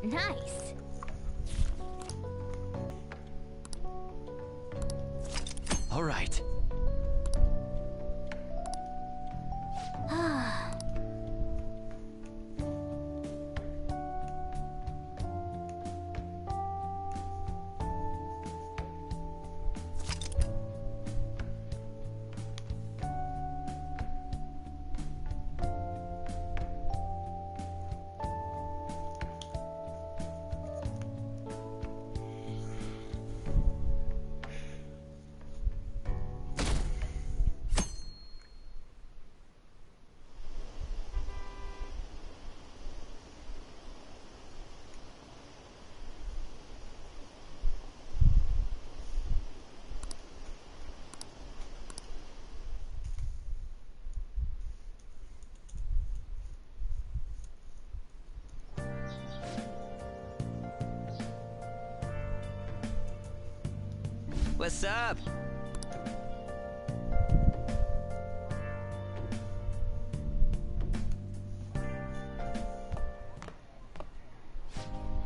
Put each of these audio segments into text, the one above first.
Nice. All right. What's up?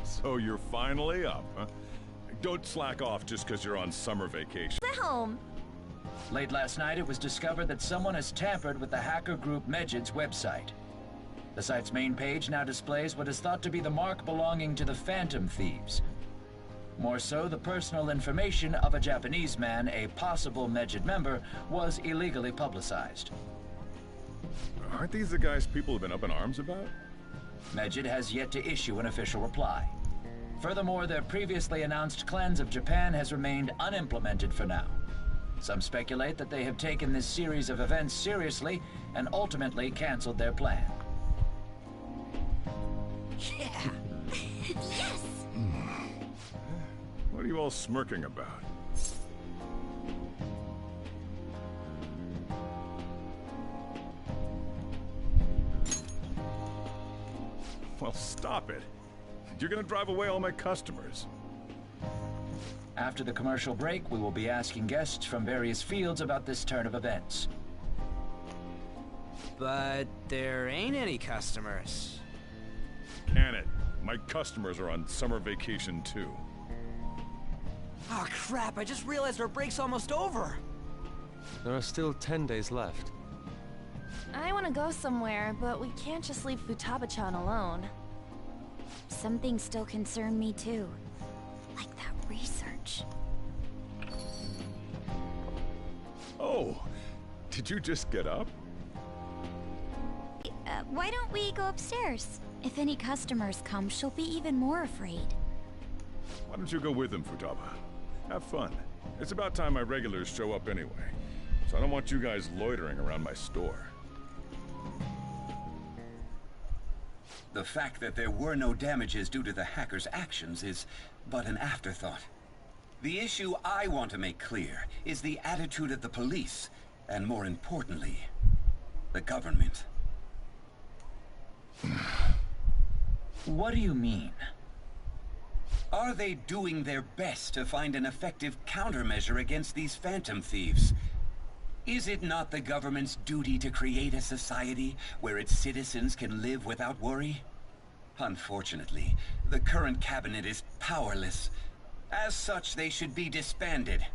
So you're finally up, huh? Don't slack off just because you're on summer vacation. At home. Late last night, it was discovered that someone has tampered with the hacker group Medjid's website. The site's main page now displays what is thought to be the mark belonging to the Phantom Thieves. More so, the personal information of a Japanese man, a possible Medjid member, was illegally publicized. Aren't these the guys people have been up in arms about? Medjid has yet to issue an official reply. Furthermore, their previously announced cleanse of Japan has remained unimplemented for now. Some speculate that they have taken this series of events seriously and ultimately canceled their plan. Yeah. Yes! What are you all smirking about? Well, stop it. You're gonna drive away all my customers. After the commercial break, we will be asking guests from various fields about this turn of events. But there ain't any customers. Can it? My customers are on summer vacation too. Oh crap, I just realized our break's almost over. There are still 10 days left. I want to go somewhere, but we can't just leave Futaba-chan alone. Some things still concern me too. Like that research. Oh, did you just get up? Why don't we go upstairs? If any customers come, she'll be even more afraid. Why don't you go with them, Futaba? Have fun. It's about time my regulars show up anyway. So I don't want you guys loitering around my store. The fact that there were no damages due to the hackers' actions is but an afterthought. The issue I want to make clear is the attitude of the police, and more importantly, the government. What do you mean? Are they doing their best to find an effective countermeasure against these Phantom Thieves? Is it not the government's duty to create a society where its citizens can live without worry? Unfortunately, the current cabinet is powerless. As such, they should be disbanded.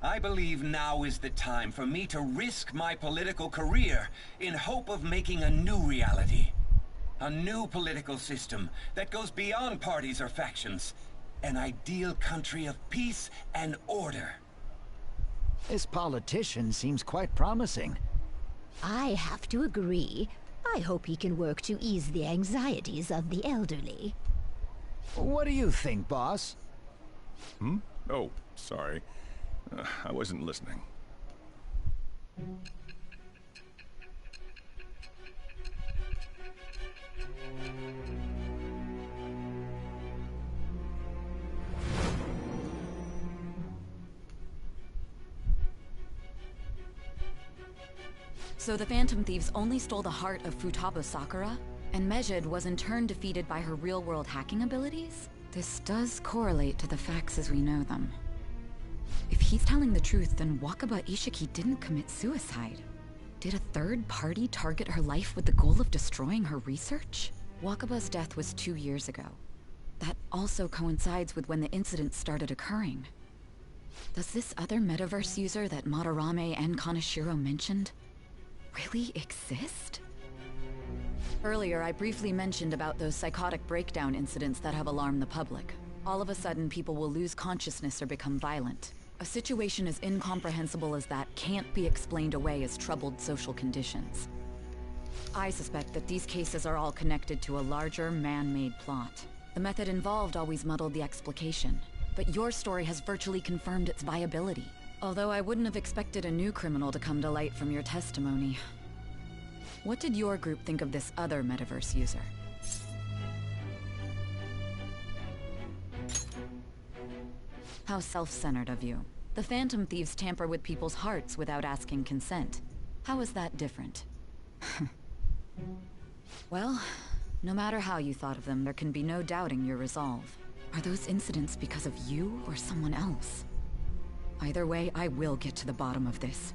I believe now is the time for me to risk my political career in hope of making a new reality. A new political system that goes beyond parties or factions. An ideal country of peace and order. This politician seems quite promising. I have to agree. I hope he can work to ease the anxieties of the elderly. What do you think, boss? Hmm? Oh, sorry. I wasn't listening. So the Phantom Thieves only stole the heart of Futaba Sakura, and Medjid was in turn defeated by her real-world hacking abilities? This does correlate to the facts as we know them. If he's telling the truth, then Wakaba Ishiki didn't commit suicide. Did a third party target her life with the goal of destroying her research? Wakaba's death was 2 years ago. that also coincides with when the incident started occurring. Does this other metaverse user that Madarame and Kaneshiro mentioned really exist? Earlier, I briefly mentioned about those psychotic breakdown incidents that have alarmed the public. All of a sudden, people will lose consciousness or become violent. A situation as incomprehensible as that can't be explained away as troubled social conditions. I suspect that these cases are all connected to a larger, man-made plot. The method involved always muddled the explication, but your story has virtually confirmed its viability. Although I wouldn't have expected a new criminal to come to light from your testimony. What did your group think of this other metaverse user? How self-centered of you. The Phantom Thieves tamper with people's hearts without asking consent. How is that different? Well, no matter how you thought of them, there can be no doubting your resolve. Are those incidents because of you or someone else? Either way, I will get to the bottom of this.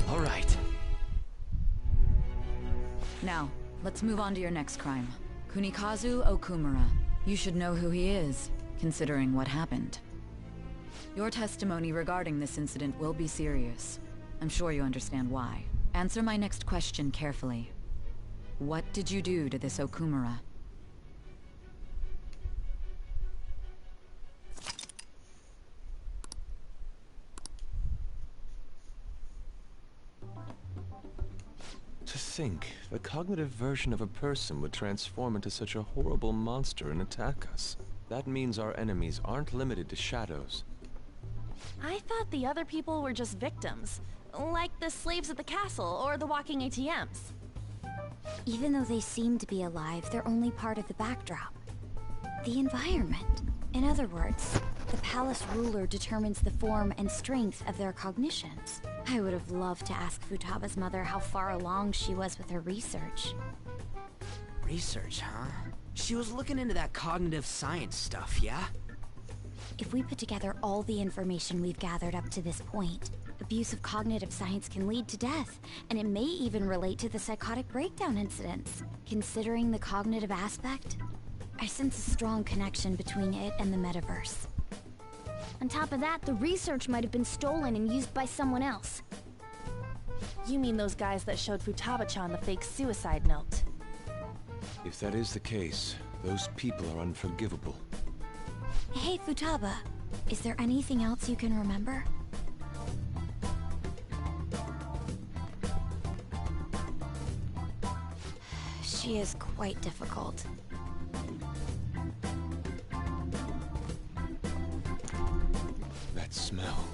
All right. Now, let's move on to your next crime. Kunikazu Okumura. You should know who he is, considering what happened. Your testimony regarding this incident will be serious. I'm sure you understand why. Answer my next question carefully. What did you do to this Okumura? To think, the cognitive version of a person would transform into such a horrible monster and attack us. That means our enemies aren't limited to shadows. I thought the other people were just victims. Like the slaves at the castle or the walking ATMs. Even though they seem to be alive, they're only part of the backdrop. The environment. In other words, the palace ruler determines the form and strength of their cognitions. I would have loved to ask Futaba's mother how far along she was with her research. Research, huh? She was looking into that cognitive science stuff, yeah? If we put together all the information we've gathered up to this point, abuse of cognitive science can lead to death, and it may even relate to the psychotic breakdown incidents. Considering the cognitive aspect, I sense a strong connection between it and the metaverse. On top of that, the research might have been stolen and used by someone else. You mean those guys that showed Futaba-chan the fake suicide note? If that is the case, those people are unforgivable. Hey, Futaba, is there anything else you can remember? She is quite difficult. That smell.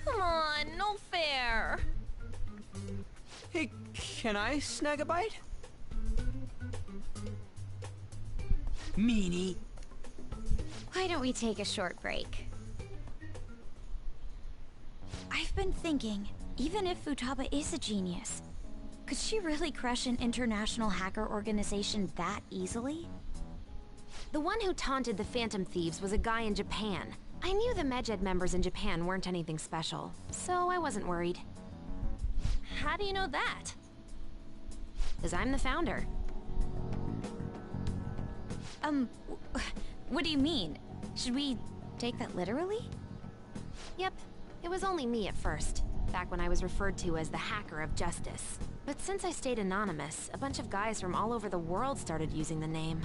Come on, no fair. Hey, can I snag a bite? Meanie. Why don't we take a short break? I've been thinking, even if Futaba is a genius, could she really crush an international hacker organization that easily? The one who taunted the Phantom Thieves was a guy in Japan. I knew the Medjed members in Japan weren't anything special, so I wasn't worried. How do you know that? Because I'm the founder. What do you mean? Should we take that literally? Yep, it was only me at first, back when I was referred to as the Hacker of Justice. But since I stayed anonymous, a bunch of guys from all over the world started using the name.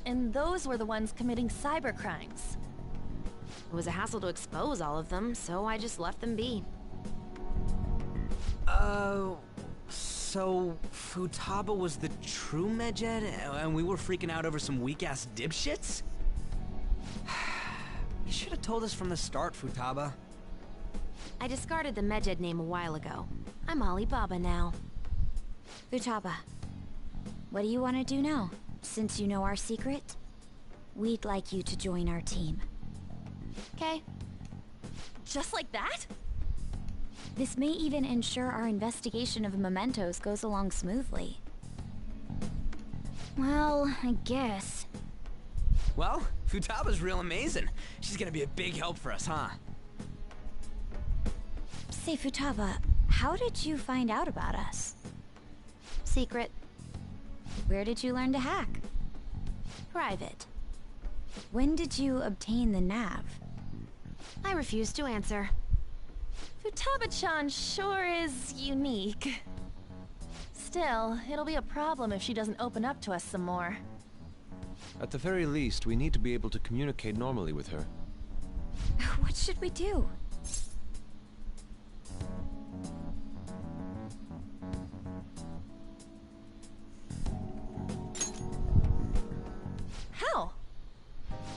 And those were the ones committing cybercrimes. It was a hassle to expose all of them, so I just left them be. So Futaba was the true Medjed, and we were freaking out over some weak-ass dipshits? You should have told us from the start, Futaba. I discarded the Medjed name a while ago. I'm Alibaba now. Futaba, what do you want to do now? Since you know our secret, we'd like you to join our team. Okay. Just like that? This may even ensure our investigation of mementos goes along smoothly. Well, I guess. Well, Futaba's real amazing. She's gonna be a big help for us, huh? Say, Futaba, how did you find out about us? Secret. Where did you learn to hack? Private. When did you obtain the nav? I refuse to answer. Futaba-chan sure is unique. Still, it'll be a problem if she doesn't open up to us some more. At the very least, we need to be able to communicate normally with her. What should we do? How?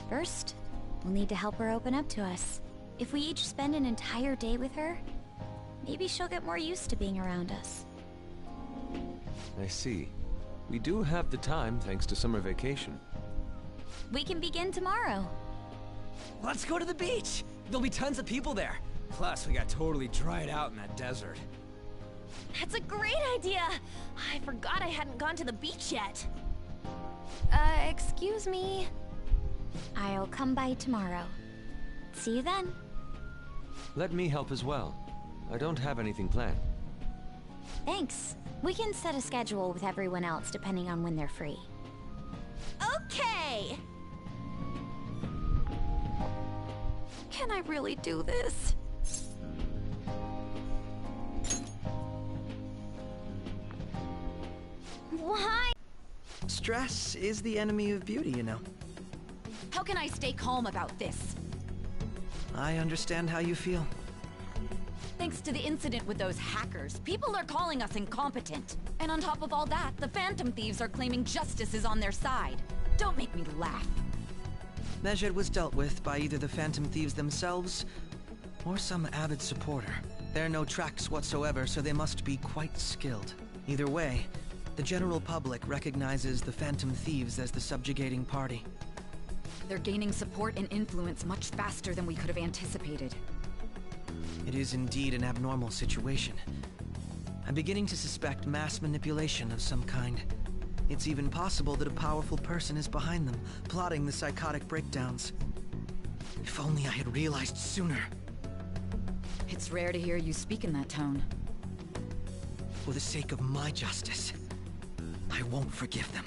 First, we'll need to help her open up to us. If we each spend an entire day with her, maybe she'll get more used to being around us. I see. We do have the time thanks to summer vacation. We can begin tomorrow. Let's go to the beach! There'll be tons of people there. Plus, we got totally dried out in that desert. That's a great idea! I forgot I hadn't gone to the beach yet. Excuse me? I'll come by tomorrow. See you then. Let me help as well. I don't have anything planned. Thanks. We can set a schedule with everyone else depending on when they're free. Okay! Can I really do this? Why? Stress is the enemy of beauty, you know. How can I stay calm about this? I understand how you feel. Thanks to the incident with those hackers, people are calling us incompetent. And on top of all that, the Phantom Thieves are claiming justice is on their side. Don't make me laugh. Medjed was dealt with by either the Phantom Thieves themselves or some avid supporter. There are no tracks whatsoever, so they must be quite skilled. Either way, the general public recognizes the Phantom Thieves as the subjugating party. They're gaining support and influence much faster than we could have anticipated. It is indeed an abnormal situation. I'm beginning to suspect mass manipulation of some kind. It's even possible that a powerful person is behind them, plotting the psychotic breakdowns. If only I had realized sooner. It's rare to hear you speak in that tone. For the sake of my justice, I won't forgive them.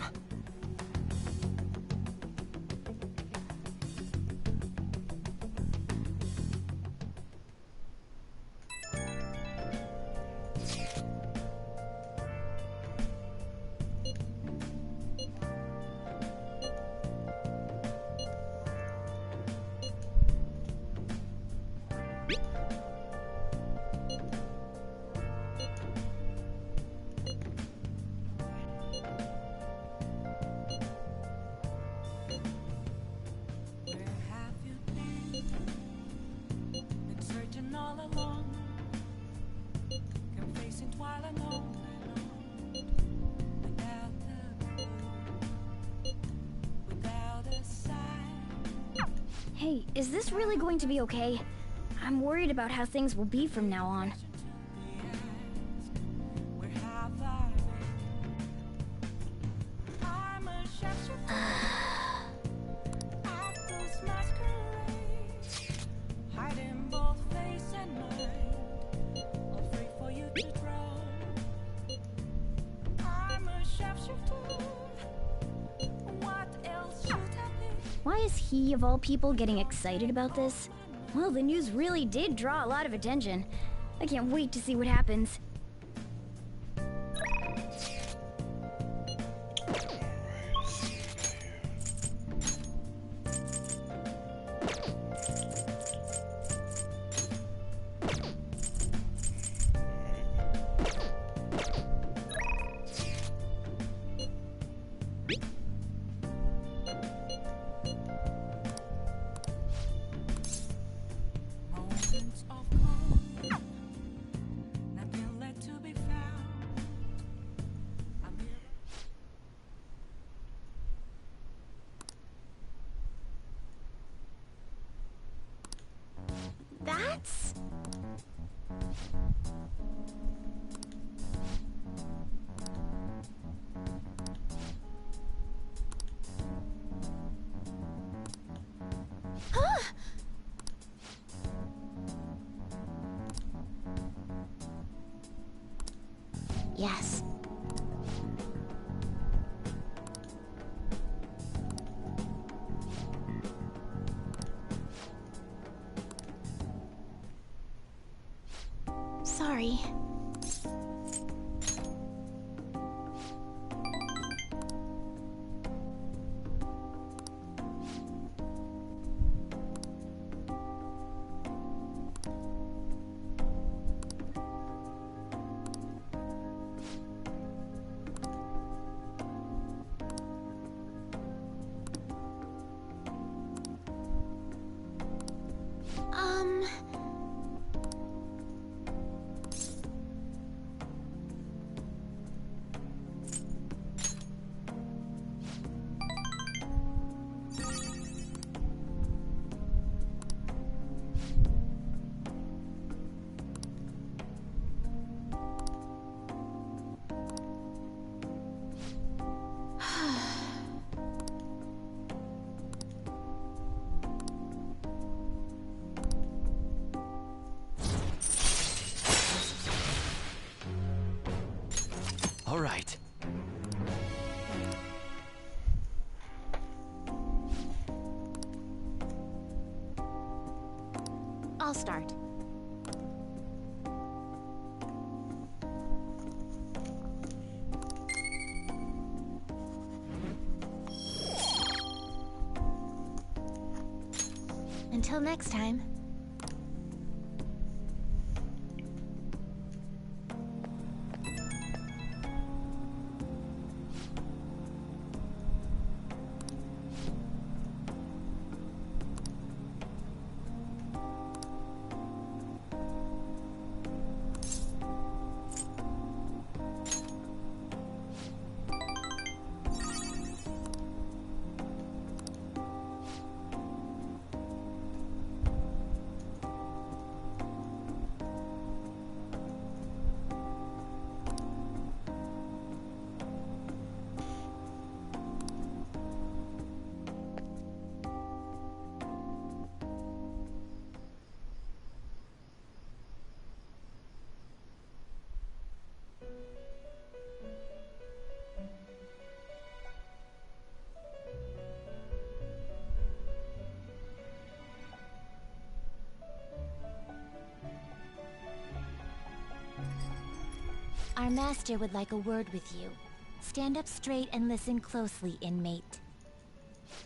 Hey, is this really going to be okay? I'm worried about how things will be from now on. Why is he, of all people, getting excited about this? Well, the news really did draw a lot of attention. I can't wait to see what happens. Yes. Sorry. All right. I'll start. Until next time. Our master would like a word with you. Stand up straight and listen closely, inmate.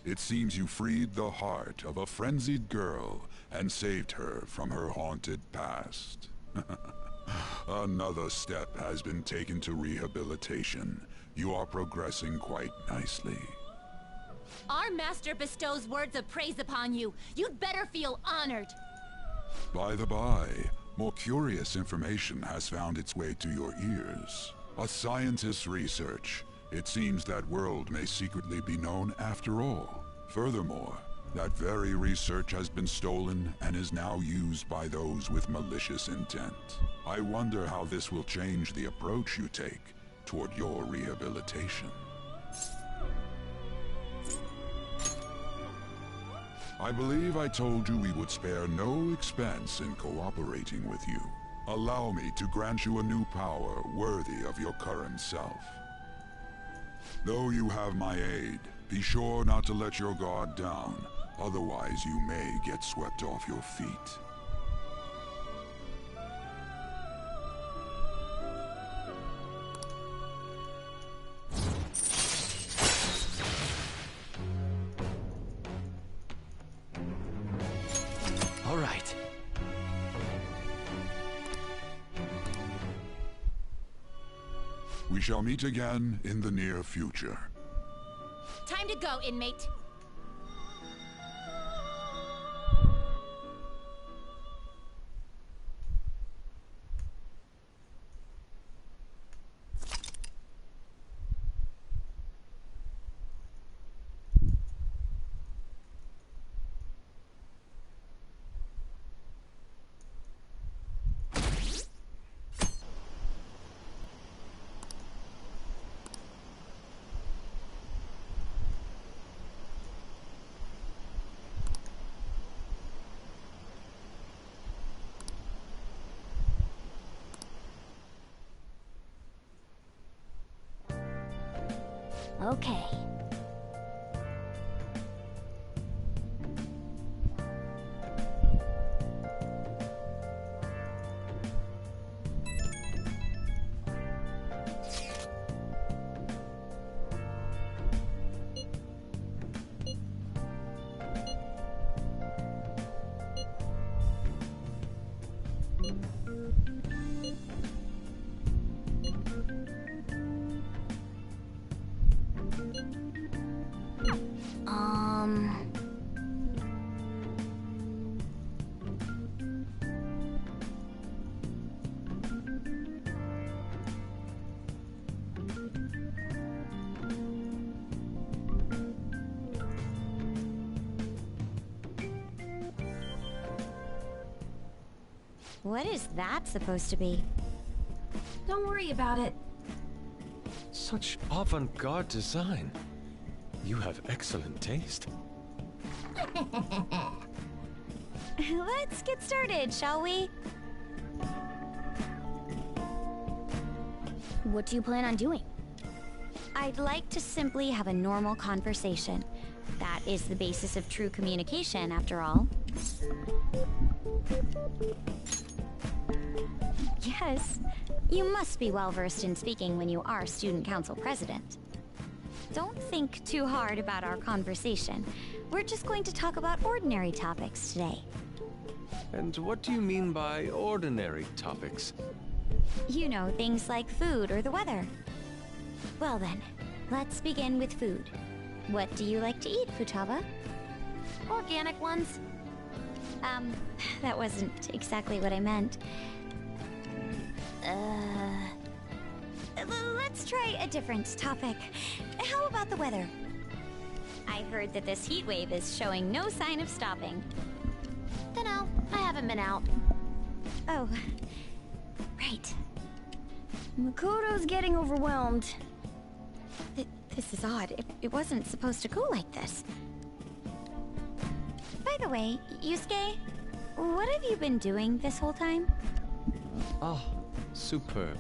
It seems you freed the heart of a frenzied girl and saved her from her haunted past. Another step has been taken to rehabilitation. You are progressing quite nicely. Our master bestows words of praise upon you. You'd better feel honored. By the by, more curious information has found its way to your ears. A scientist's research. It seems that world may secretly be known after all. Furthermore, that very research has been stolen and is now used by those with malicious intent. I wonder how this will change the approach you take toward your rehabilitation. I believe I told you we would spare no expense in cooperating with you. Allow me to grant you a new power worthy of your current self. Though you have my aid, be sure not to let your guard down, otherwise you may get swept off your feet. All right. We shall meet again in the near future. Time to go, inmate. Okay. What is that supposed to be? Don't worry about it. Such avant-garde design. You have excellent taste. Let's get started, shall we? What do you plan on doing? I'd like to simply have a normal conversation. That is the basis of true communication, after all. Yes, you must be well-versed in speaking when you are student council president. Don't think too hard about our conversation. We're just going to talk about ordinary topics today. And what do you mean by ordinary topics? You know, things like food or the weather. Well then, let's begin with food. What do you like to eat, Futaba? Organic ones. That wasn't exactly what I meant. Let's try a different topic. How about the weather? I heard that this heat wave is showing no sign of stopping. Dunno, I haven't been out. Oh, right. Makoto's getting overwhelmed. This is odd. It wasn't supposed to go like this. By the way, Yusuke, what have you been doing this whole time? Ah, superb.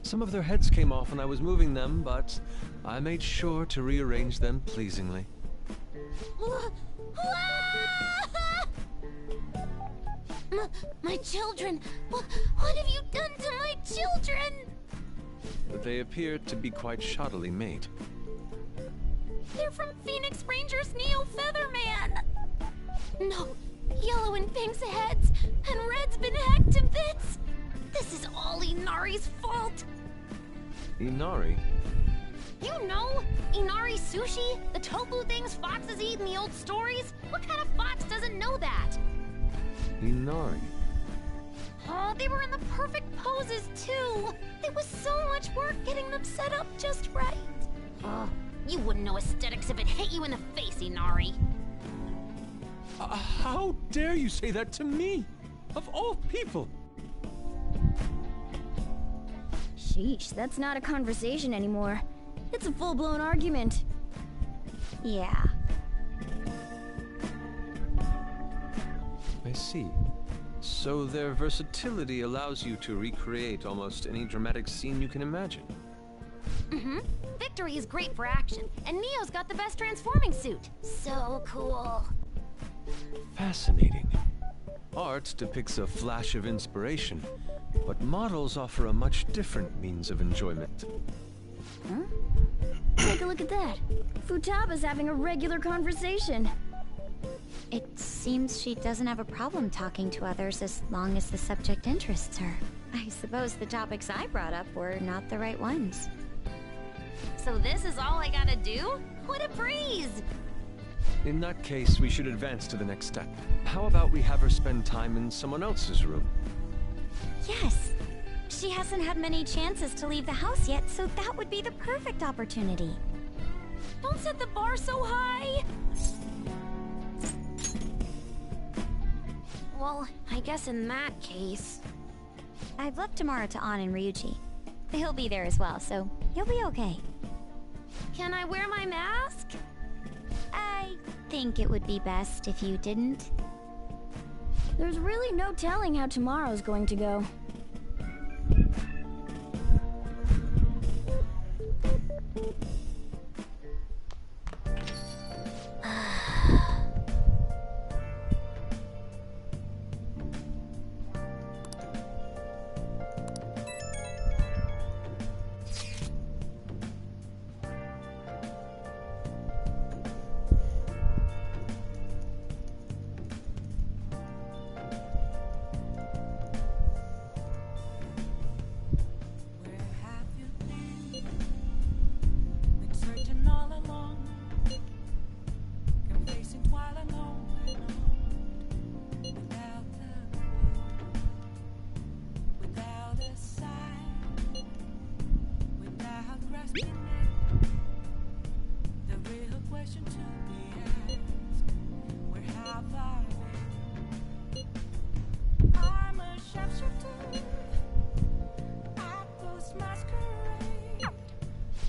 Some of their heads came off when I was moving them, but I made sure to rearrange them pleasingly. My children! What have you done to my children? They appear to be quite shoddily made. They're from Phoenix Rangers Neo Featherman! No, Yellow and Pink's heads, and Red's been hacked to bits! This is all Inari's fault! Inari? You know, Inari sushi? The tofu things foxes eat in the old stories? What kind of fox doesn't know that? Inari? Oh, they were in the perfect poses, too! It was so much work getting them set up just right. You wouldn't know aesthetics if it hit you in the face, Inari. How dare you say that to me? Of all people! Sheesh, that's not a conversation anymore. It's a full-blown argument. Yeah. I see. So their versatility allows you to recreate almost any dramatic scene you can imagine. Mm-hmm. Victory is great for action, and Neo's got the best transforming suit. So cool. Fascinating. Art depicts a flash of inspiration, but models offer a much different means of enjoyment. Huh? Take a look at that. Futaba's having a regular conversation. It seems she doesn't have a problem talking to others as long as the subject interests her. I suppose the topics I brought up were not the right ones. So this is all I gotta do? What a breeze! In that case, we should advance to the next step. How about we have her spend time in someone else's room? Yes. She hasn't had many chances to leave the house yet, so that would be the perfect opportunity. Don't set the bar so high! Well, I guess in that case... I've left Tamara to An and Ryuji. He'll be there as well, so you'll be okay. Can I wear my mask? I think it would be best if you didn't. There's really no telling how tomorrow's going to go.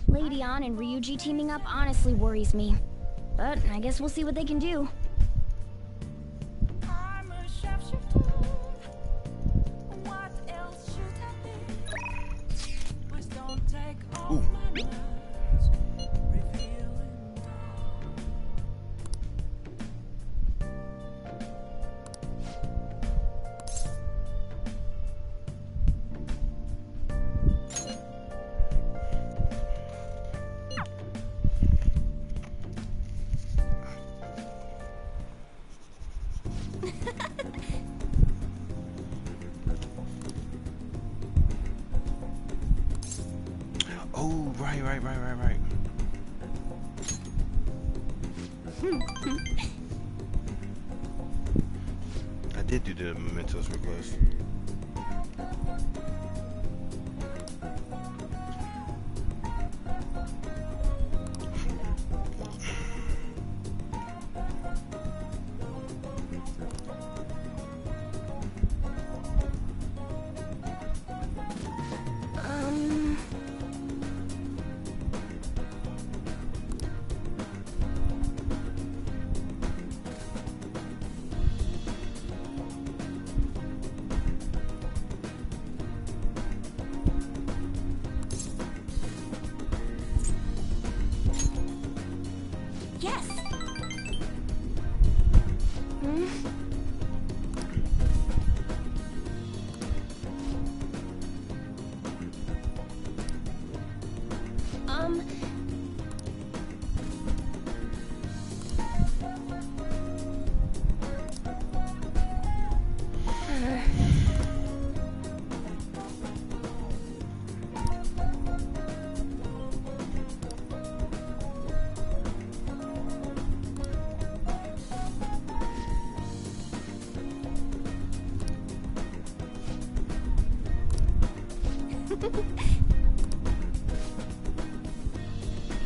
Lady Ann and Ryuji teaming up honestly worries me. But I guess we'll see what they can do. Ooh. Oh, right. I did do the Mementos request. Yes!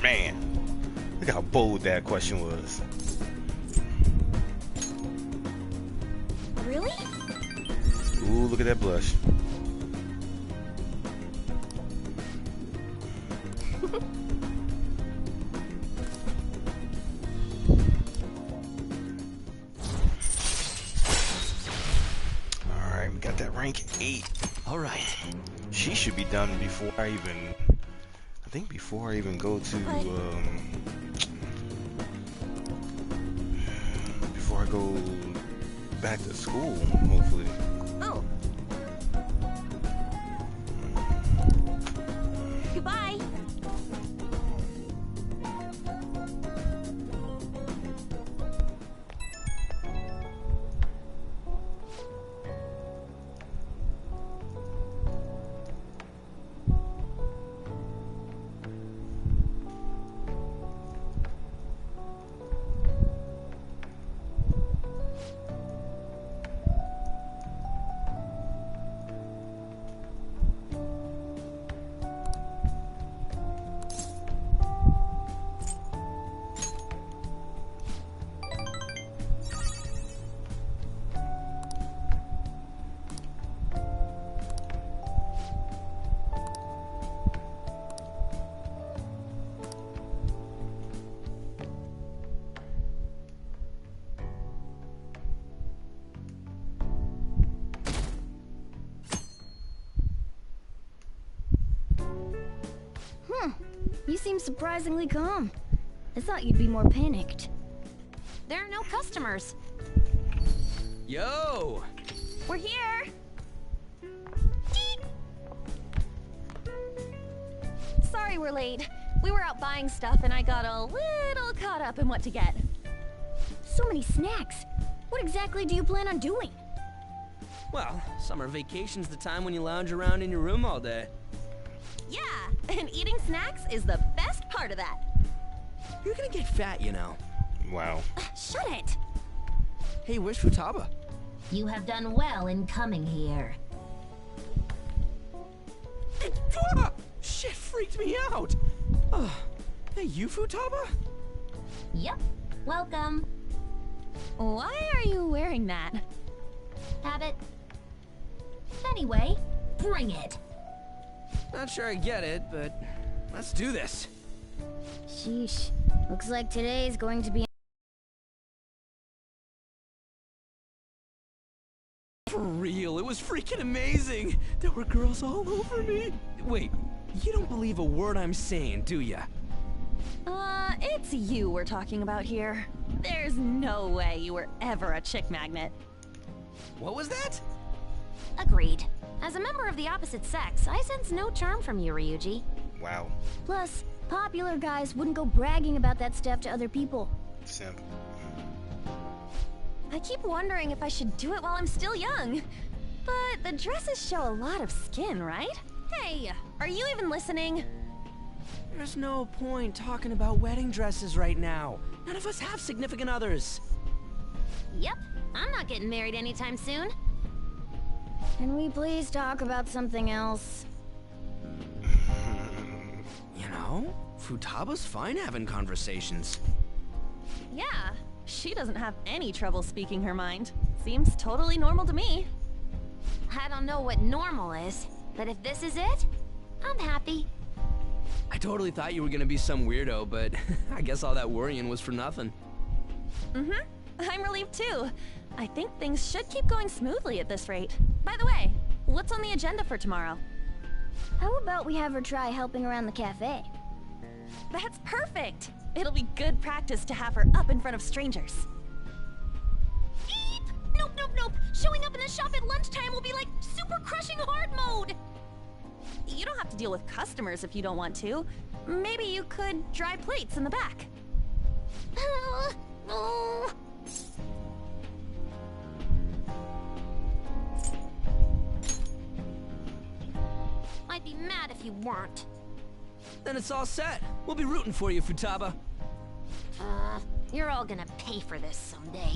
Man, look how bold that question was. Really? Ooh, look at that blush. Alright, we got that rank 8. Alright. She should be done before I even go to before I go back to school, hopefully. Oh. Goodbye. You seem surprisingly calm. I thought you'd be more panicked. There are no customers. Yo! We're here! Sorry we're late. We were out buying stuff and I got a little caught up in what to get. So many snacks. What exactly do you plan on doing? Well, summer vacation's the time when you lounge around in your room all day. Yeah, and eating snacks is the best part of that. You're gonna get fat, you know. Wow. Shut it! Hey, where's Futaba? You have done well in coming here. Ah! Shit freaked me out! Hey, you Futaba? Yep. Welcome. Why are you wearing that? Habit. Anyway, bring it. Not sure I get it, but let's do this. Sheesh. Looks like today's going to be... For real, it was freaking amazing! There were girls all over me! Wait, you don't believe a word I'm saying, do ya? It's you we're talking about here. There's no way you were ever a chick magnet. What was that? Agreed. As a member of the opposite sex, I sense no charm from you, Ryuji. Wow. Plus, popular guys wouldn't go bragging about that stuff to other people. Simp. I keep wondering if I should do it while I'm still young. But the dresses show a lot of skin, right? Hey, are you even listening? There's no point talking about wedding dresses right now. None of us have significant others. Yep, I'm not getting married anytime soon. Can we please talk about something else? You know, Futaba's fine having conversations. Yeah, she doesn't have any trouble speaking her mind. Seems totally normal to me. I don't know what normal is, but if this is it, I'm happy. I totally thought you were gonna be some weirdo, but I guess all that worrying was for nothing. Mm-hmm. I'm relieved too. I think things should keep going smoothly at this rate. By the way, what's on the agenda for tomorrow? How about we have her try helping around the cafe? That's perfect! It'll be good practice to have her up in front of strangers. Eep! Nope, nope, nope! Showing up in the shop at lunchtime will be like super crushing hard mode! You don't have to deal with customers if you don't want to. Maybe you could dry plates in the back. Oh. I'd be mad if you weren't. Then it's all set. We'll be rooting for you, Futaba. You're all gonna pay for this someday.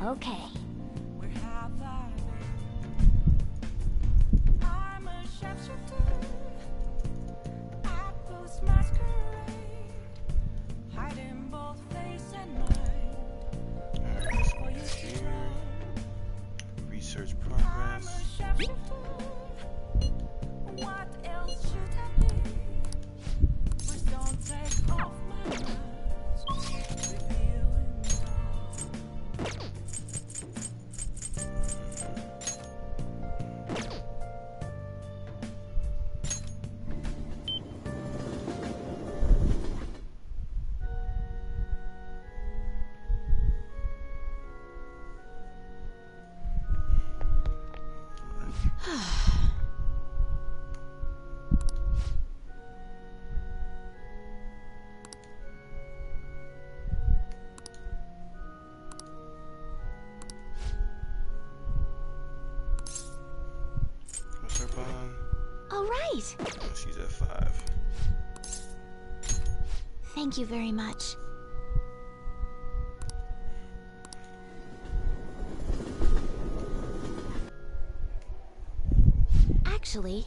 Okay. I'm a sharpshooter. I post masquerade, hiding both face and mind. Research progress. What else should I be? But don't take off my mask. What's her bond? All right. Oh, she's at 5. Thank you very much. Actually...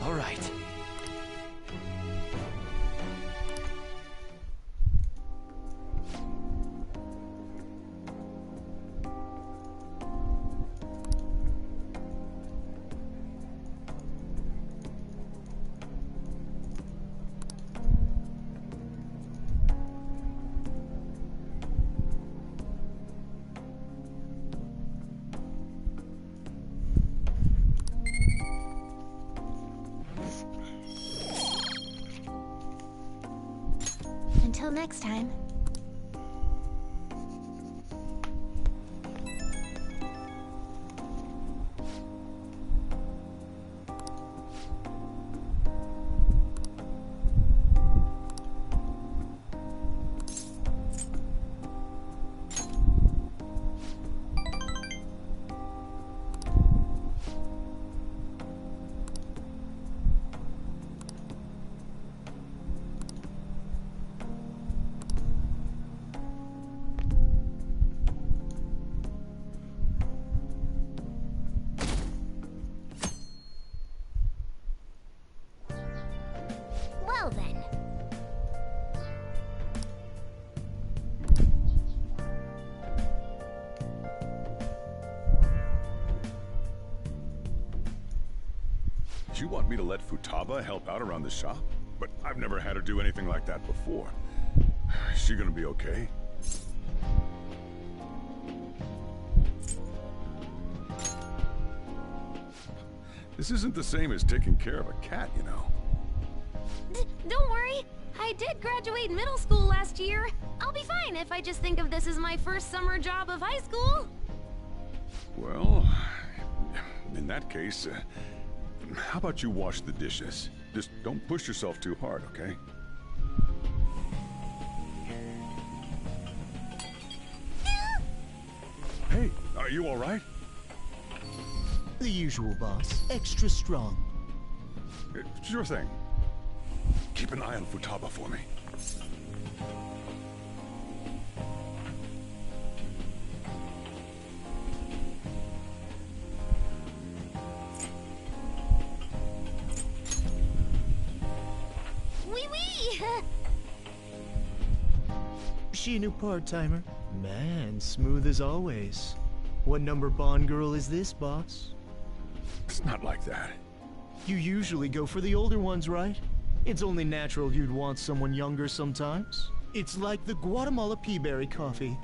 All right. Until next time. Well then. You want me to let Futaba help out around the shop? But I've never had her do anything like that before. Is she gonna be okay? This isn't the same as taking care of a cat, you know. Don't worry. I did graduate middle school last year. I'll be fine if I just think of this as my first summer job of high school. Well, in that case, how about you wash the dishes? Just don't push yourself too hard, okay? Hey, are you all right? The usual, boss. Extra strong. Sure thing. Keep an eye on Futaba for me. Wee wee! She a new part-timer? Man, smooth as always. What number Bond girl is this, boss? It's not like that. You usually go for the older ones, right? It's only natural you'd want someone younger sometimes. It's like the Guatemala peaberry coffee.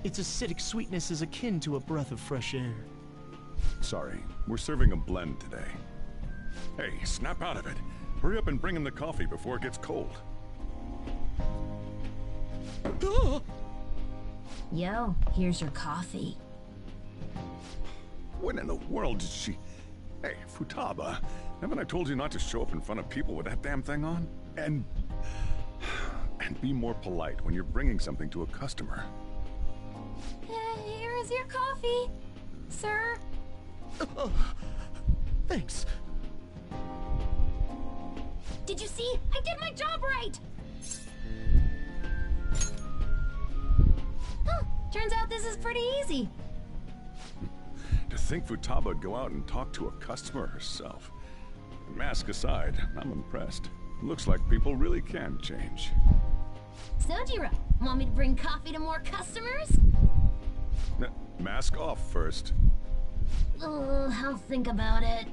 Its acidic sweetness is akin to a breath of fresh air. Sorry, we're serving a blend today. Hey, snap out of it. Hurry up and bring in the coffee before it gets cold. Yo, here's your coffee. What in the world did she... Hey, Futaba, haven't I told you not to show up in front of people with that damn thing on? And be more polite when you're bringing something to a customer. Here is your coffee, sir. Thanks. Did you see? I did my job right! Huh, turns out this is pretty easy. To think Futaba would go out and talk to a customer herself. Mask aside, I'm impressed. Looks like people really can change. Sojiro, want me to bring coffee to more customers? Mask off first. I'll think about it.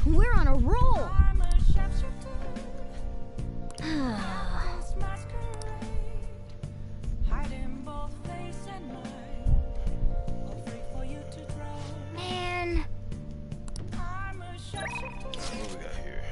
We're on a roll! Man. What we got here?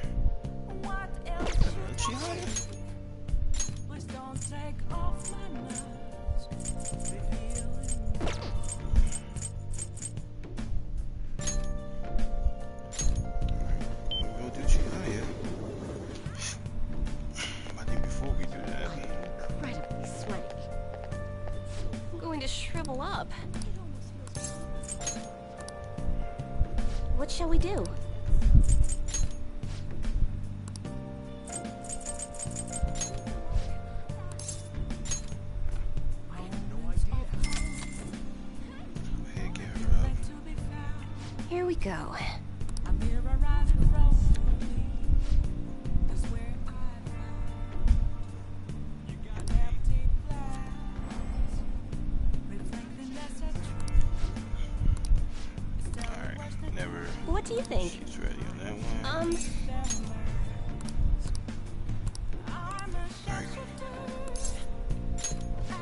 Incredibly sweaty. I'm going to shrivel up. What shall we do? Here we go. What do you think? She's ready on that one.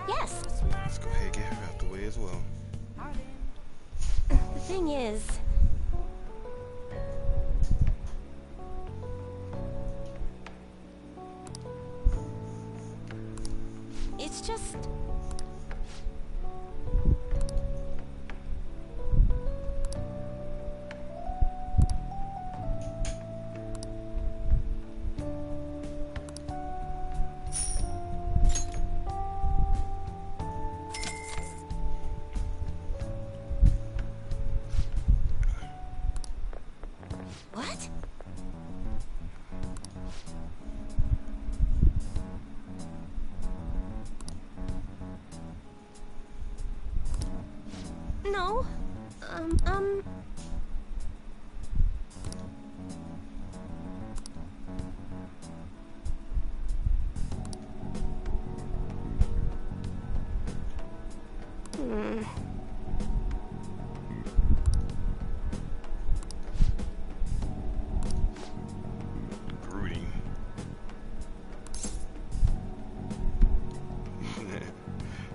Yes. Let's go ahead and get her out the way as well. The thing is... It's just... What? No. Brooding.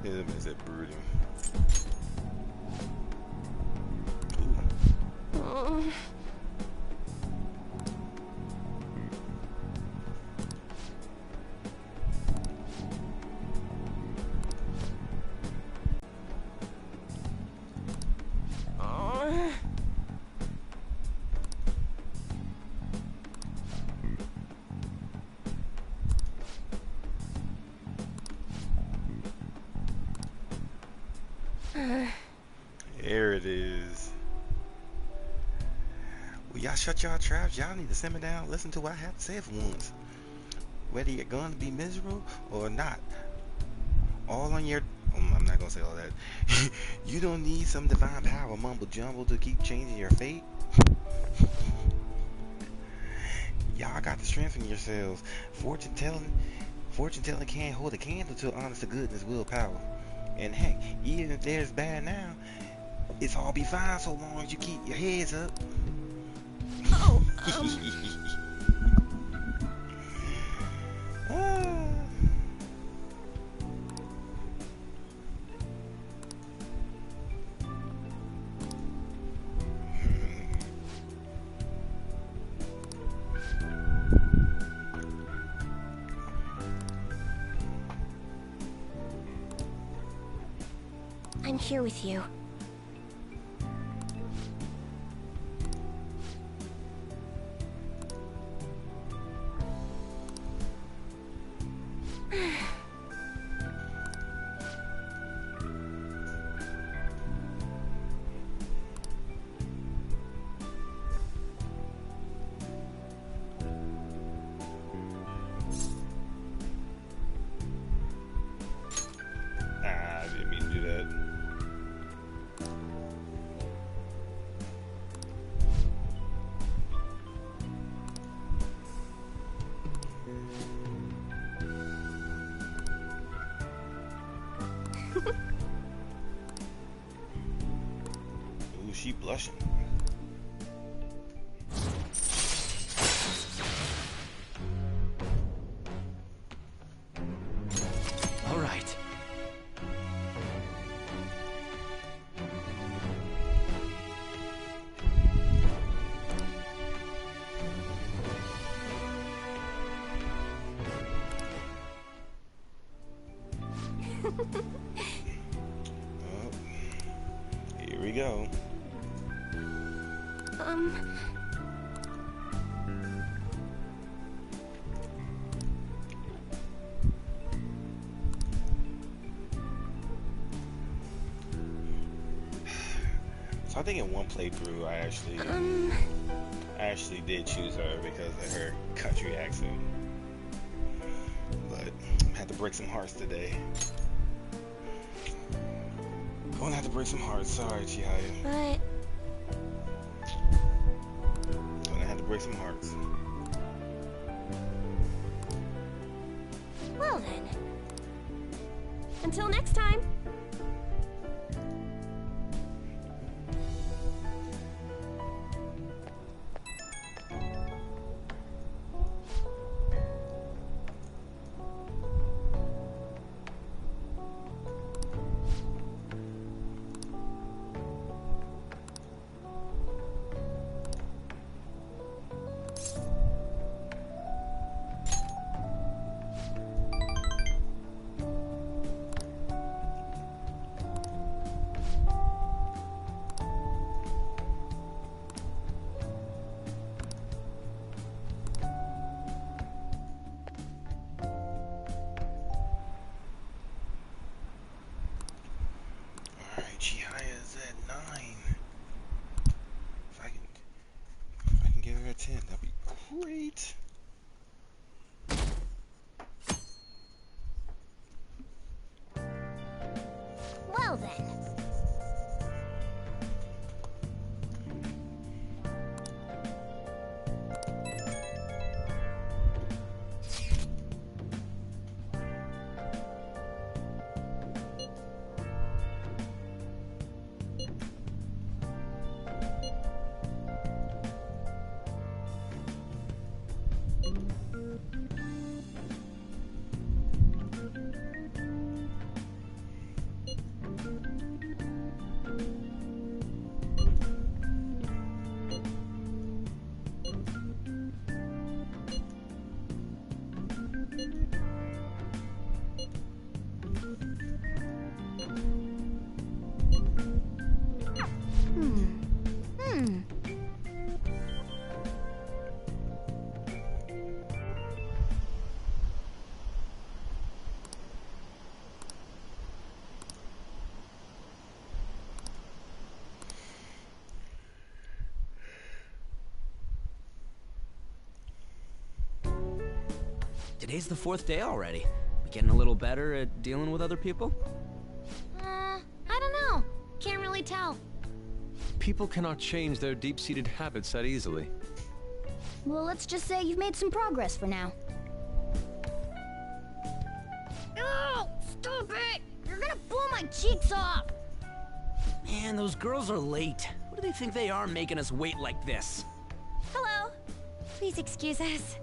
Yeah, that man said brooding. There it is. Well, y'all shut y'all traps. Y'all need to simmer down. Listen to what I have to say for once. Whether you're going to be miserable or not, all on your... I'm not going to say all that. You don't need some divine power mumble jumble to keep changing your fate. Y'all got to strengthen yourselves. Fortune telling can't hold a candle to honest to goodness willpower. And heck, even if there's bad now, it's all be fine so long as you keep your heads up. Oh, I'm here with you. I didn't mean to do that. Ooh, she blushing. All right. Oh, here we go. So I think in one playthrough, I actually did choose her because of her country accent. But I had to break some hearts today. Gonna have to break some hearts. Sorry, Chihaya. But Gonna have to break some hearts. well then. Until next time. Alright, Chihiya's at 9. If I can get her at 10, that'd be great. well then. Today's the 4th day already. We getting a little better at dealing with other people? I don't know. Can't really tell. People cannot change their deep-seated habits that easily. Well, let's just say you've made some progress for now. Oh, stop it! You're gonna blow my cheeks off! Man, those girls are late. What do they think they are making us wait like this? Hello. Please excuse us.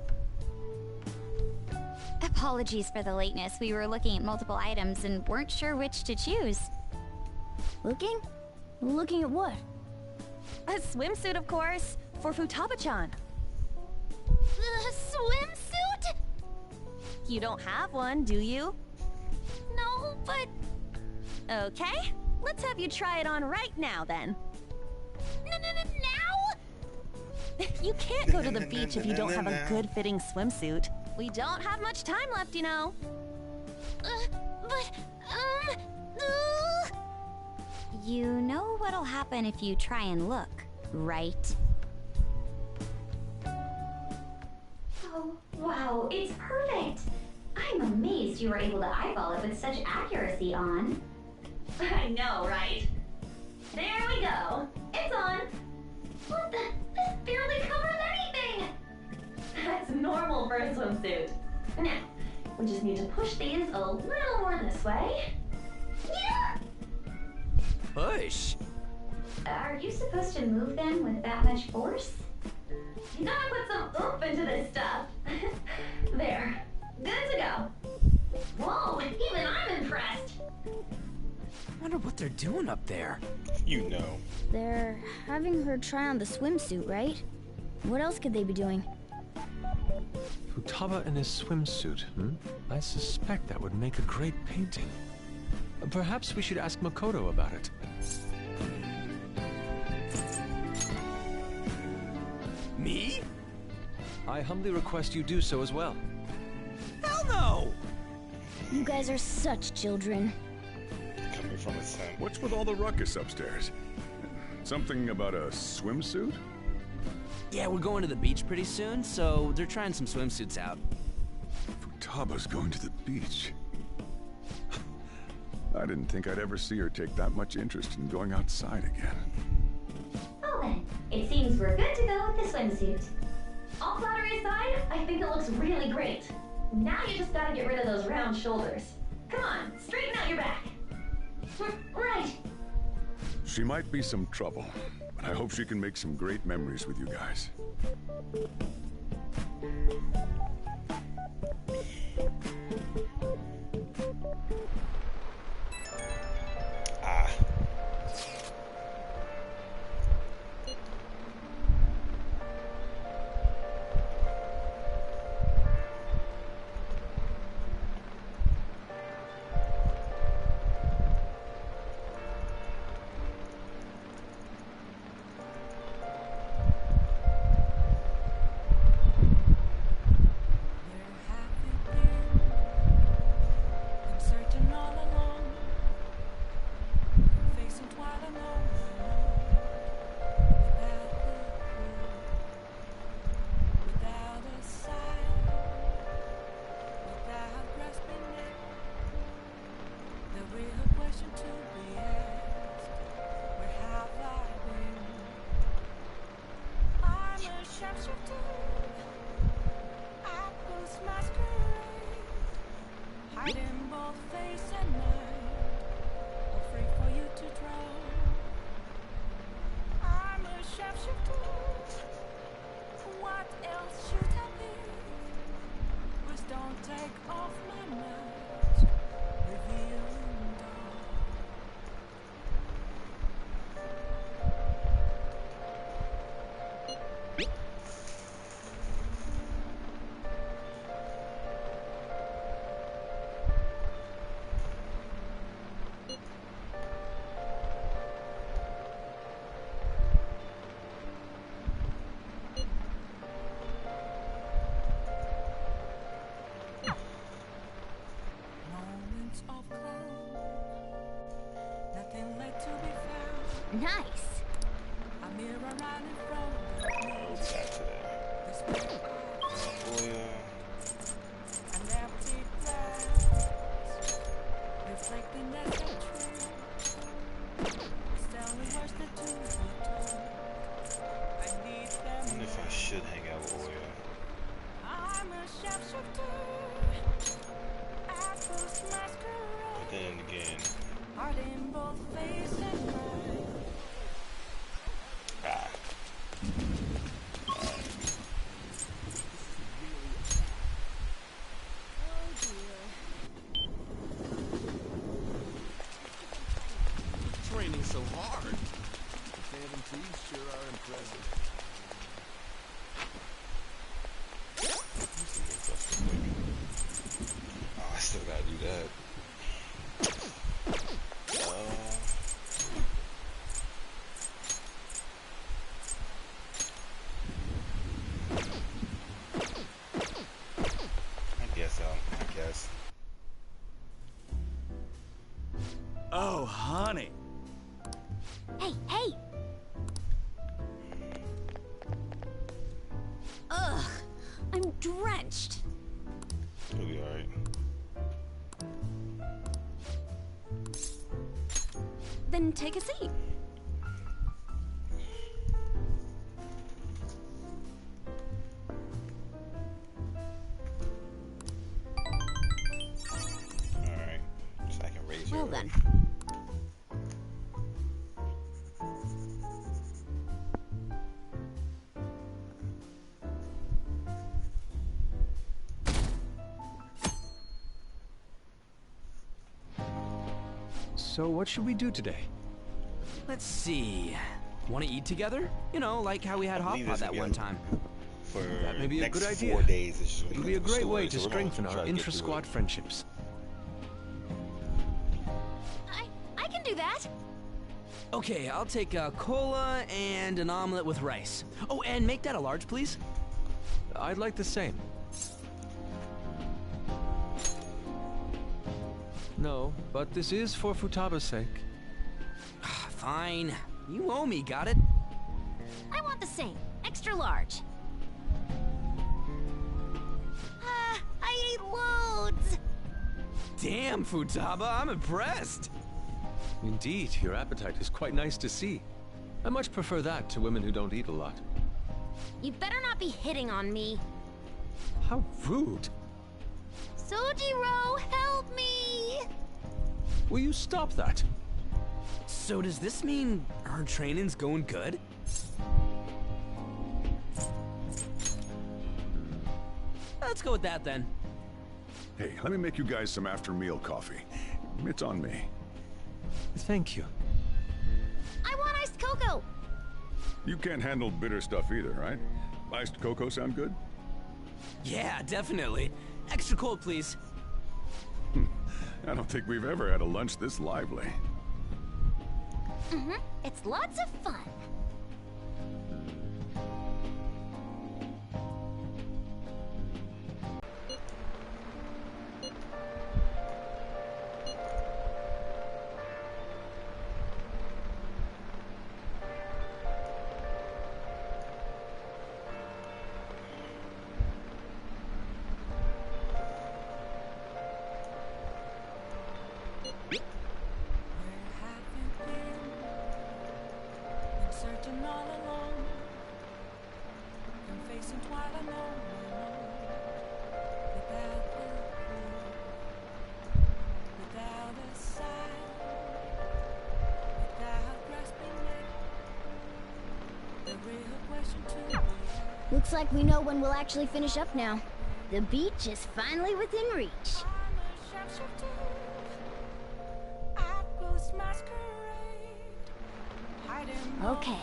Apologies for the lateness. We were looking at multiple items and weren't sure which to choose. Looking? Looking at what? A swimsuit, of course, for Futaba-chan. The swimsuit? You don't have one, do you? No, but... Okay, let's have you try it on right now, then. Now? You can't go to the beach if you don't have a good-fitting swimsuit. We don't have much time left, you know. You know what'll happen if you try and look, right? Oh, wow, it's perfect! I'm amazed you were able to eyeball it with such accuracy, On. I know, right? There we go. It's on. What the? This barely covers anything! That's normal for a swimsuit. Now, we just need to push these a little more this way. Yeah! Push? Are you supposed to move them with that much force? You gotta put some oomph into this stuff. There. Good to go. Whoa, even I'm impressed. I wonder what they're doing up there. You know. They're having her try on the swimsuit, right? What else could they be doing? Futaba in his swimsuit, I suspect that would make a great painting. Perhaps we should ask Makoto about it. Me? I humbly request you do so as well. Hell no! You guys are such children. Coming from his son. What's with all the ruckus upstairs? Something about a swimsuit? Yeah, we're going to the beach pretty soon, so they're trying some swimsuits out. Futaba's going to the beach. I didn't think I'd ever see her take that much interest in going outside again. Well then, it seems we're good to go with the swimsuit. All flattery aside, I think it looks really great. Now you just gotta get rid of those round shoulders. Come on, straighten out your back. Right. She might be some trouble, but I hope she can make some great memories with you guys. Nice. again. Heart in both face and mind. Ah. Training so hard. The Phantom Thieves sure are impressive. Oh, I still gotta do that. I guess. Oh, honey. Hey, hey! Ugh, I'm drenched. It'll be alright. Then take a seat. Alright. So I can raise Well you. then. So what should we do today? Let's see. Want to eat together? You know, like how we had hot pot that one time. For That may be a next good idea. 4 days, it's just gonna It would be be a the great way story, to so we're gonna strengthen try our to get through intra-squad it. friendships. I can do that. Okay, I'll take a cola and an omelet with rice. Oh, and make that a large, please. I'd like the same. No, but this is for Futaba's sake. Fine. You owe me, got it? I want the same. Extra large. I ate loads! Damn, Futaba, I'm impressed. Indeed, your appetite is quite nice to see. I much prefer that to women who don't eat a lot. You better not be hitting on me. How rude. Sojiro, help me! Will you stop that? So does this mean our training's going good? Let's go with that then. Hey, let me make you guys some after-meal coffee. It's on me. Thank you. I want iced cocoa! You can't handle bitter stuff either, right? Iced cocoa sound good? Yeah, definitely. Extra cold, please. I don't think we've ever had a lunch this lively. Mm-hmm. It's lots of fun. Searching all alone, and facing twilight alone, without a sign, without grasping it. The real question to me. Looks like we know when we'll actually finish up now. The beach is finally within reach. Okay.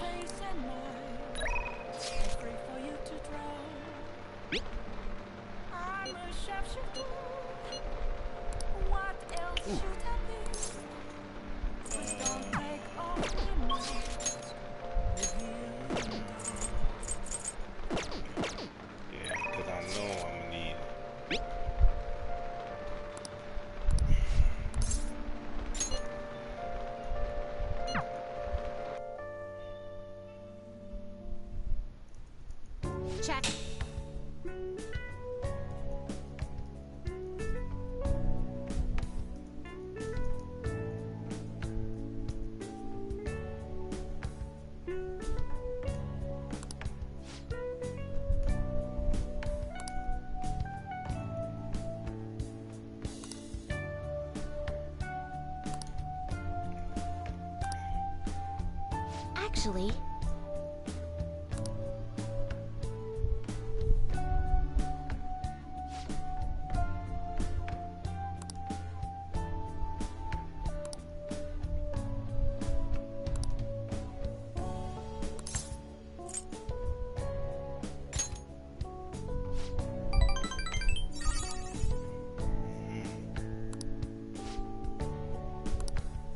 Yeah, because I know I'm gonna need. Check. actually.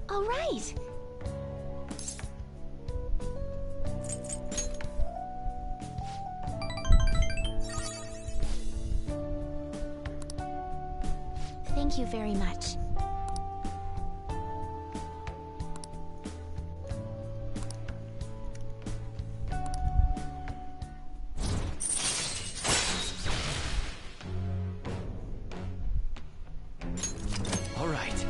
All right. Thank you very much. All right.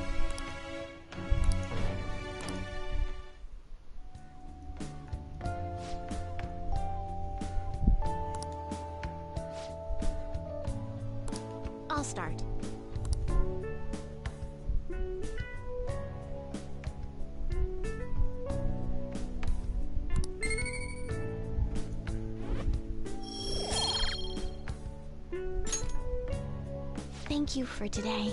I'll start. Thank you for today.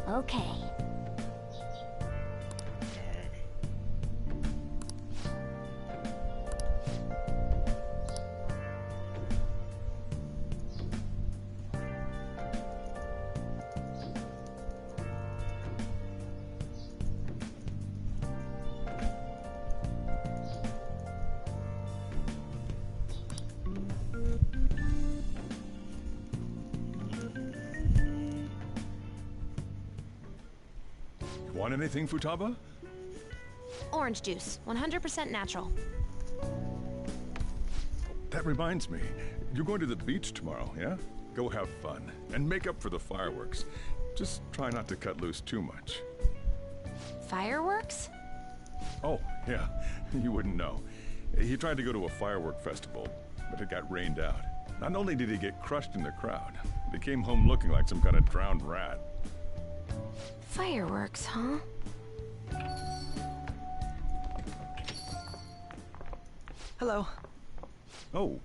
Okay. Want anything, Futaba? Orange juice, 100% natural. That reminds me. You're going to the beach tomorrow, yeah? Go have fun. And make up for the fireworks. Just try not to cut loose too much. Fireworks? Oh, yeah. You wouldn't know. He tried to go to a firework festival, but it got rained out. Not only did he get crushed in the crowd, but he came home looking like some kind of drowned rat. Fireworks, huh? Hello. Oh,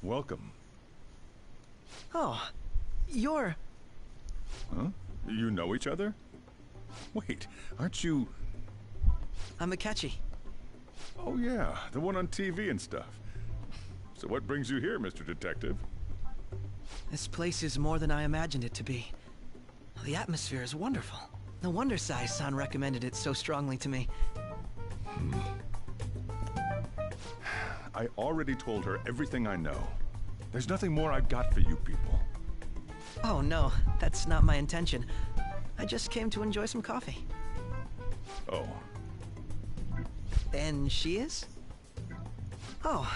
welcome. Oh, you're... Huh? You know each other? Wait, aren't you... I'm Akechi. Oh yeah, the one on TV and stuff. So what brings you here, Mr. Detective? This place is more than I imagined it to be. The atmosphere is wonderful. No wonder Sai-san recommended it so strongly to me. I already told her everything I know. There's nothing more I've got for you people. Oh no, that's not my intention. I just came to enjoy some coffee. Oh. And she is? Oh,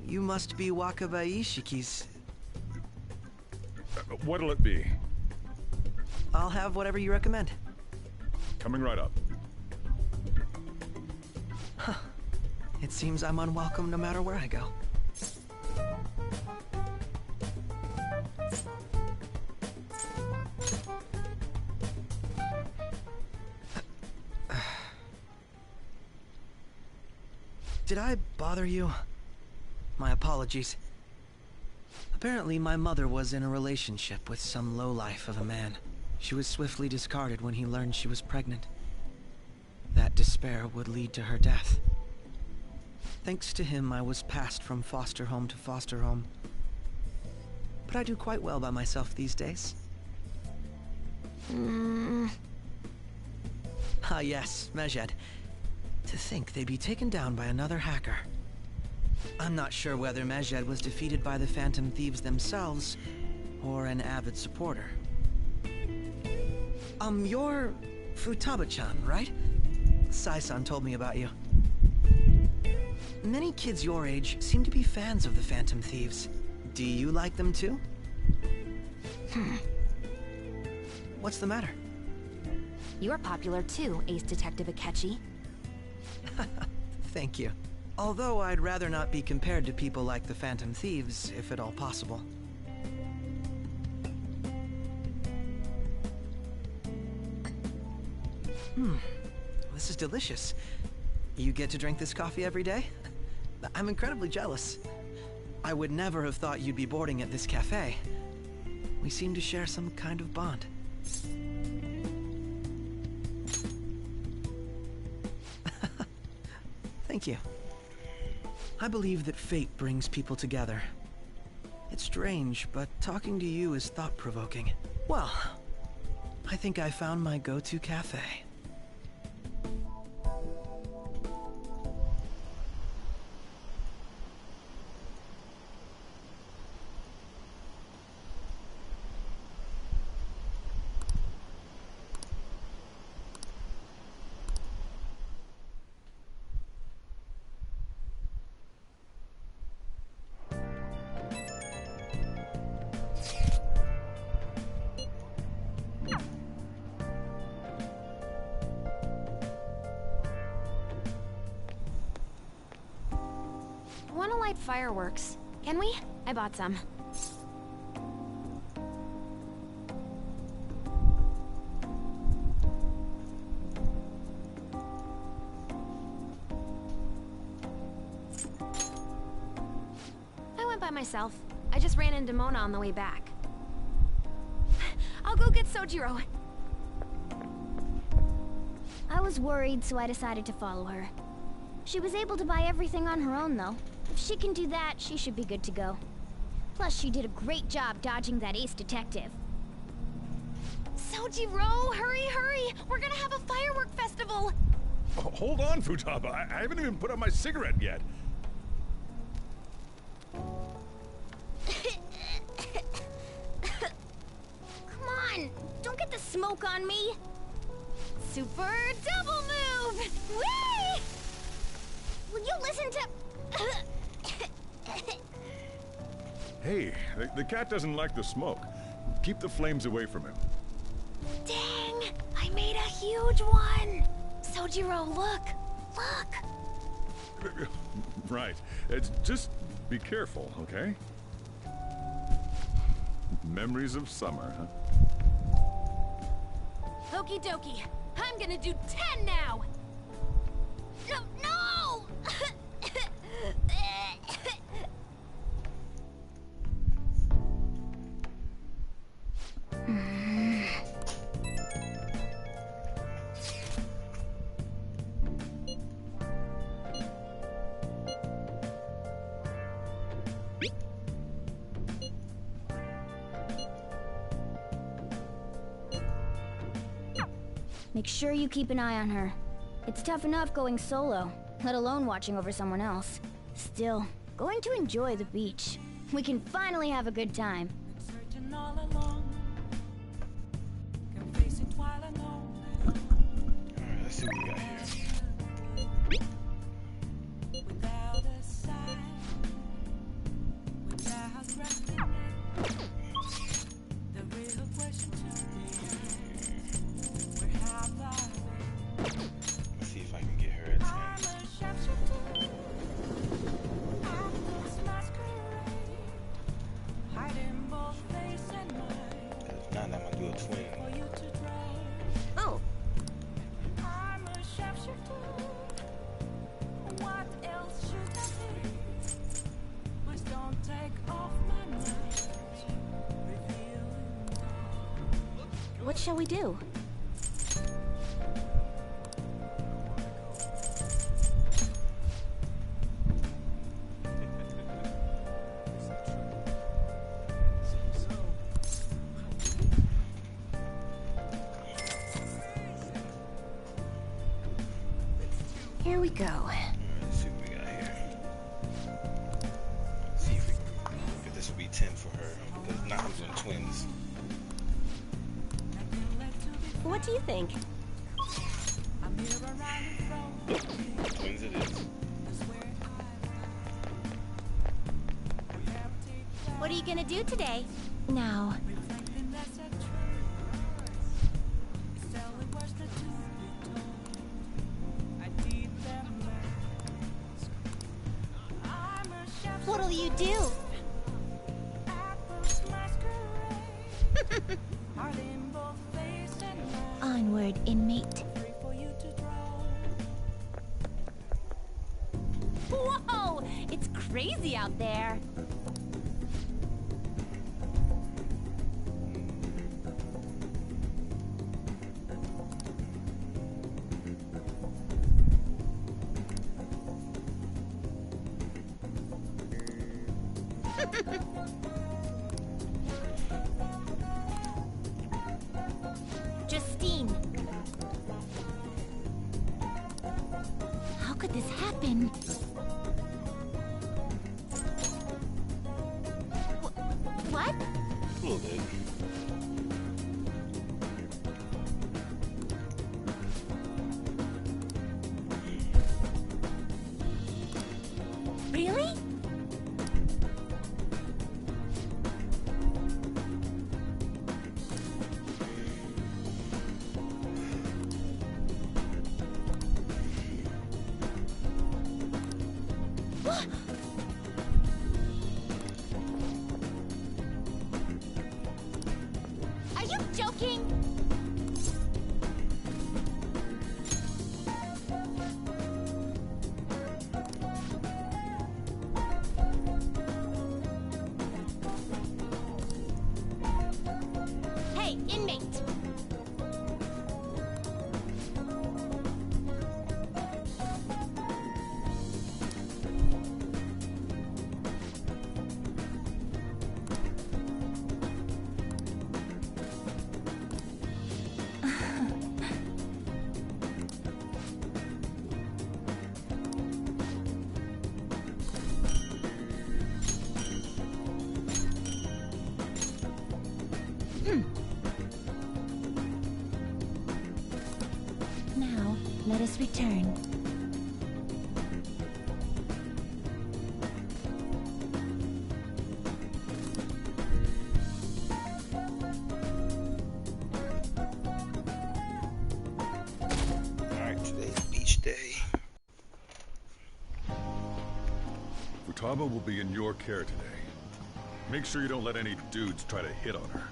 you must be Wakaba Ishiki's... What'll it be? I'll have whatever you recommend. Coming right up. Huh. It seems I'm unwelcome no matter where I go. Did I bother you? My apologies. Apparently, my mother was in a relationship with some lowlife of a man. She was swiftly discarded when he learned she was pregnant. That despair would lead to her death. Thanks to him, I was passed from foster home to foster home. But I do quite well by myself these days. Ah yes, Mejed. To think they'd be taken down by another hacker. I'm not sure whether Mejed was defeated by the Phantom Thieves themselves, or an avid supporter. You're Futaba-chan, right? Sai-san told me about you. Many kids your age seem to be fans of the Phantom Thieves. Do you like them too? What's the matter? You're popular too, Ace Detective Akechi. Thank you. Although I'd rather not be compared to people like the Phantom Thieves, if at all possible. This is delicious. You get to drink this coffee every day? I'm incredibly jealous. I would never have thought you'd be boarding at this cafe. We seem to share some kind of bond. Thank you. I believe that fate brings people together. It's strange, but talking to you is thought-provoking. Well, I think I found my go-to cafe. Wanna light fireworks? Can we? I bought some. I went by myself. I just ran into Mona on the way back. I'll go get Sojiro. I was worried, so I decided to follow her. She was able to buy everything on her own, though. If she can do that, she should be good to go. Plus, she did a great job dodging that ace detective. Sojiro, hurry, hurry! We're gonna have a firework festival! Oh, hold on, Futaba. I haven't even put out my cigarette yet. Come on! Don't get the smoke on me! Super double move! Whee! Will you listen to... Hey, the cat doesn't like the smoke. Keep the flames away from him. Dang! I made a huge one! Sojiro, look! Look! Right. Just be careful, okay? Memories of summer, huh? Okie dokie. I'm gonna do 10 now! No, no! Make sure you keep an eye on her. It's tough enough going solo, let alone watching over someone else. Still, going to enjoy the beach. We can finally have a good time. Searching all along, facing twilight alone. Alright, let's see what we got here. Without a sign, without reckoning, the real question today is, where have I been? Let's see if I can get her attention. I'm a sharpshooter. I'm this masquerade, hiding both face and mind. If not, I'm gonna do a twin. For you to draw. Oh, I'm a sharpshooter. What else should I be? Please don't take off my mask. Revealing what shall we do? Here we go. Let's see what we got here. See if we can, if this will be 10 for her. Because not I'm doing twins. What do you think? Twins it is. What are you gonna do today? Now. What'll you do? Onward, inmate. Whoa! It's crazy out there. Justine. How could this happen? What? A little bit. Really? Are you joking? Hey, inmate! Now, let us return. Alright, today's beach day. Futaba will be in your care today. Make sure you don't let any dudes try to hit on her.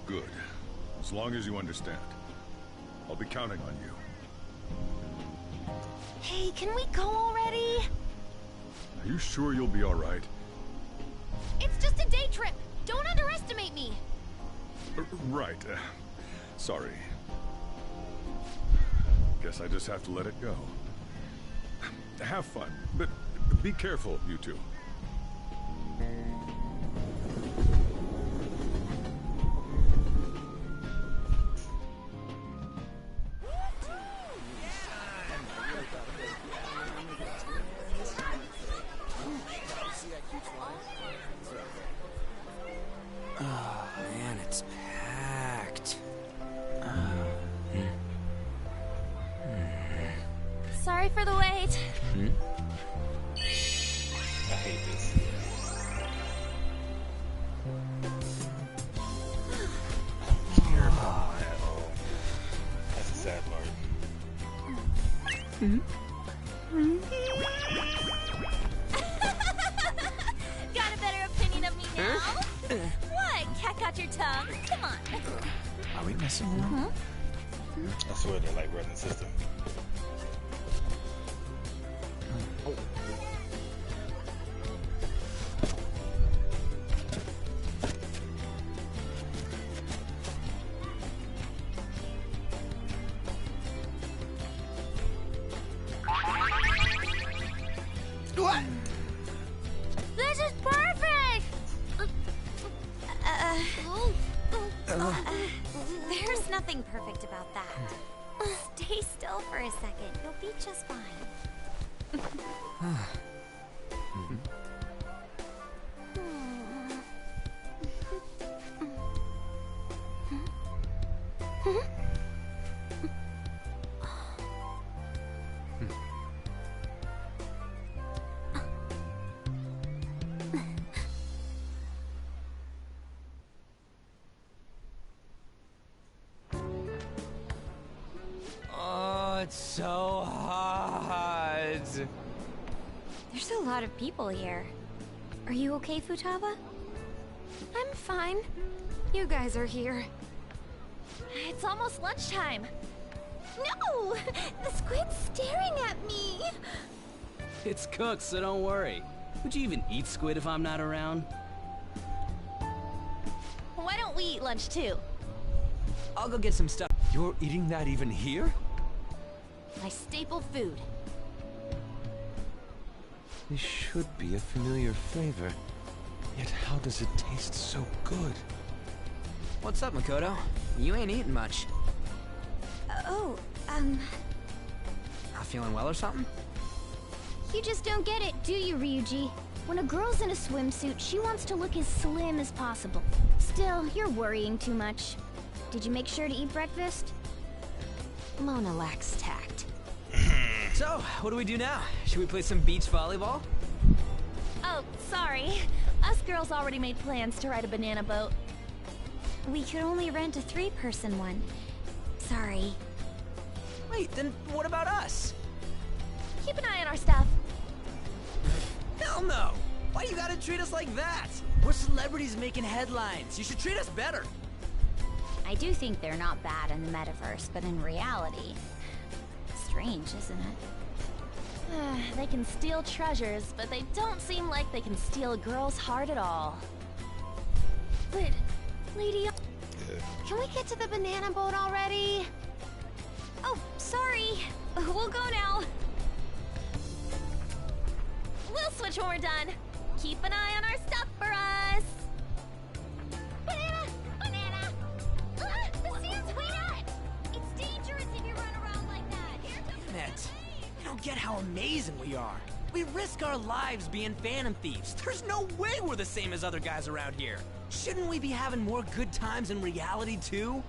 Good. As long as you understand. I'll be counting on you. Hey, can we go already? Are you sure you'll be alright? It's just a day trip. Don't underestimate me. Right. Sorry. Guess I just have to let it go. Have fun, but be careful, you two. Oh, man, it's packed. Sorry for the wait. I hate this. I don't care about that at all. That's a sad part. Got a better opinion of me now? What? Cat got your tongue? Come on. Are we messing around? I swear they're like brother and sister. What? This is perfect! There's nothing perfect about that. Stay still for a second. You'll be just fine. Oh, it's so hot. There's a lot of people here. Are you okay, Futaba? I'm fine. You guys are here. It's almost lunchtime. No! The squid's staring at me! It's cooked, so don't worry. Would you even eat squid if I'm not around? Why don't we eat lunch too? I'll go get some stuff. You're eating that even here? My staple food. This should be a familiar flavor. Yet how does it taste so good? What's up, Makoto? You ain't eating much. Not feeling well or something? You just don't get it, do you, Ryuji? When a girl's in a swimsuit, she wants to look as slim as possible. Still, you're worrying too much. Did you make sure to eat breakfast? Mona lacks tact. So, what do we do now? Should we play some beach volleyball? Oh, sorry. Us girls already made plans to ride a banana boat. We could only rent a 3-person one. Sorry. Wait, then what about us? Keep an eye on our stuff. Hell no! Why you gotta treat us like that? We're celebrities making headlines. You should treat us better. I do think they're not bad in the metaverse, but in reality... Strange, isn't it? They can steal treasures, but they don't seem like they can steal a girl's heart at all. But, Lady... Can we get to the banana boat already? Oh, sorry. We'll go now. We'll switch when we're done. Keep an eye on our stuff for us. Banana! Banana! The sand's way up! It's dangerous if you run around like that. Net, you don't get how amazing we are. We risk our lives being phantom thieves. There's no way we're the same as other guys around here. Shouldn't we be having more good times in reality too?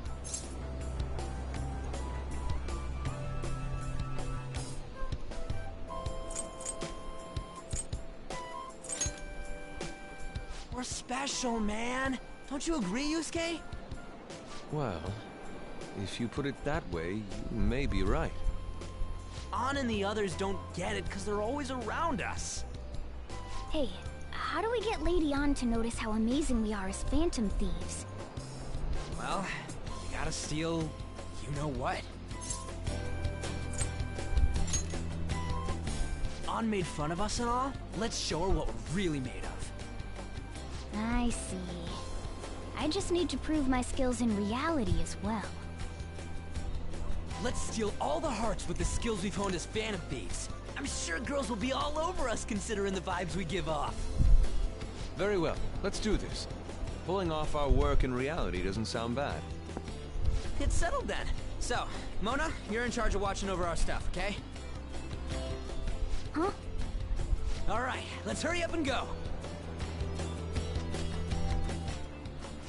We're special, man. Don't you agree, Yusuke? Well, if you put it that way, you may be right. An and the others don't get it because they're always around us. Hey, how do we get Lady An to notice how amazing we are as phantom thieves? Well, you gotta steal you know what. An made fun of us and all. Let's show her what we're really made of. I see. I just need to prove my skills in reality as well. Let's steal all the hearts with the skills we've honed as phantom thieves. I'm sure girls will be all over us considering the vibes we give off. Very well, let's do this. Pulling off our work in reality doesn't sound bad. It's settled then. So, Mona, you're in charge of watching over our stuff, okay? Huh? Alright, let's hurry up and go.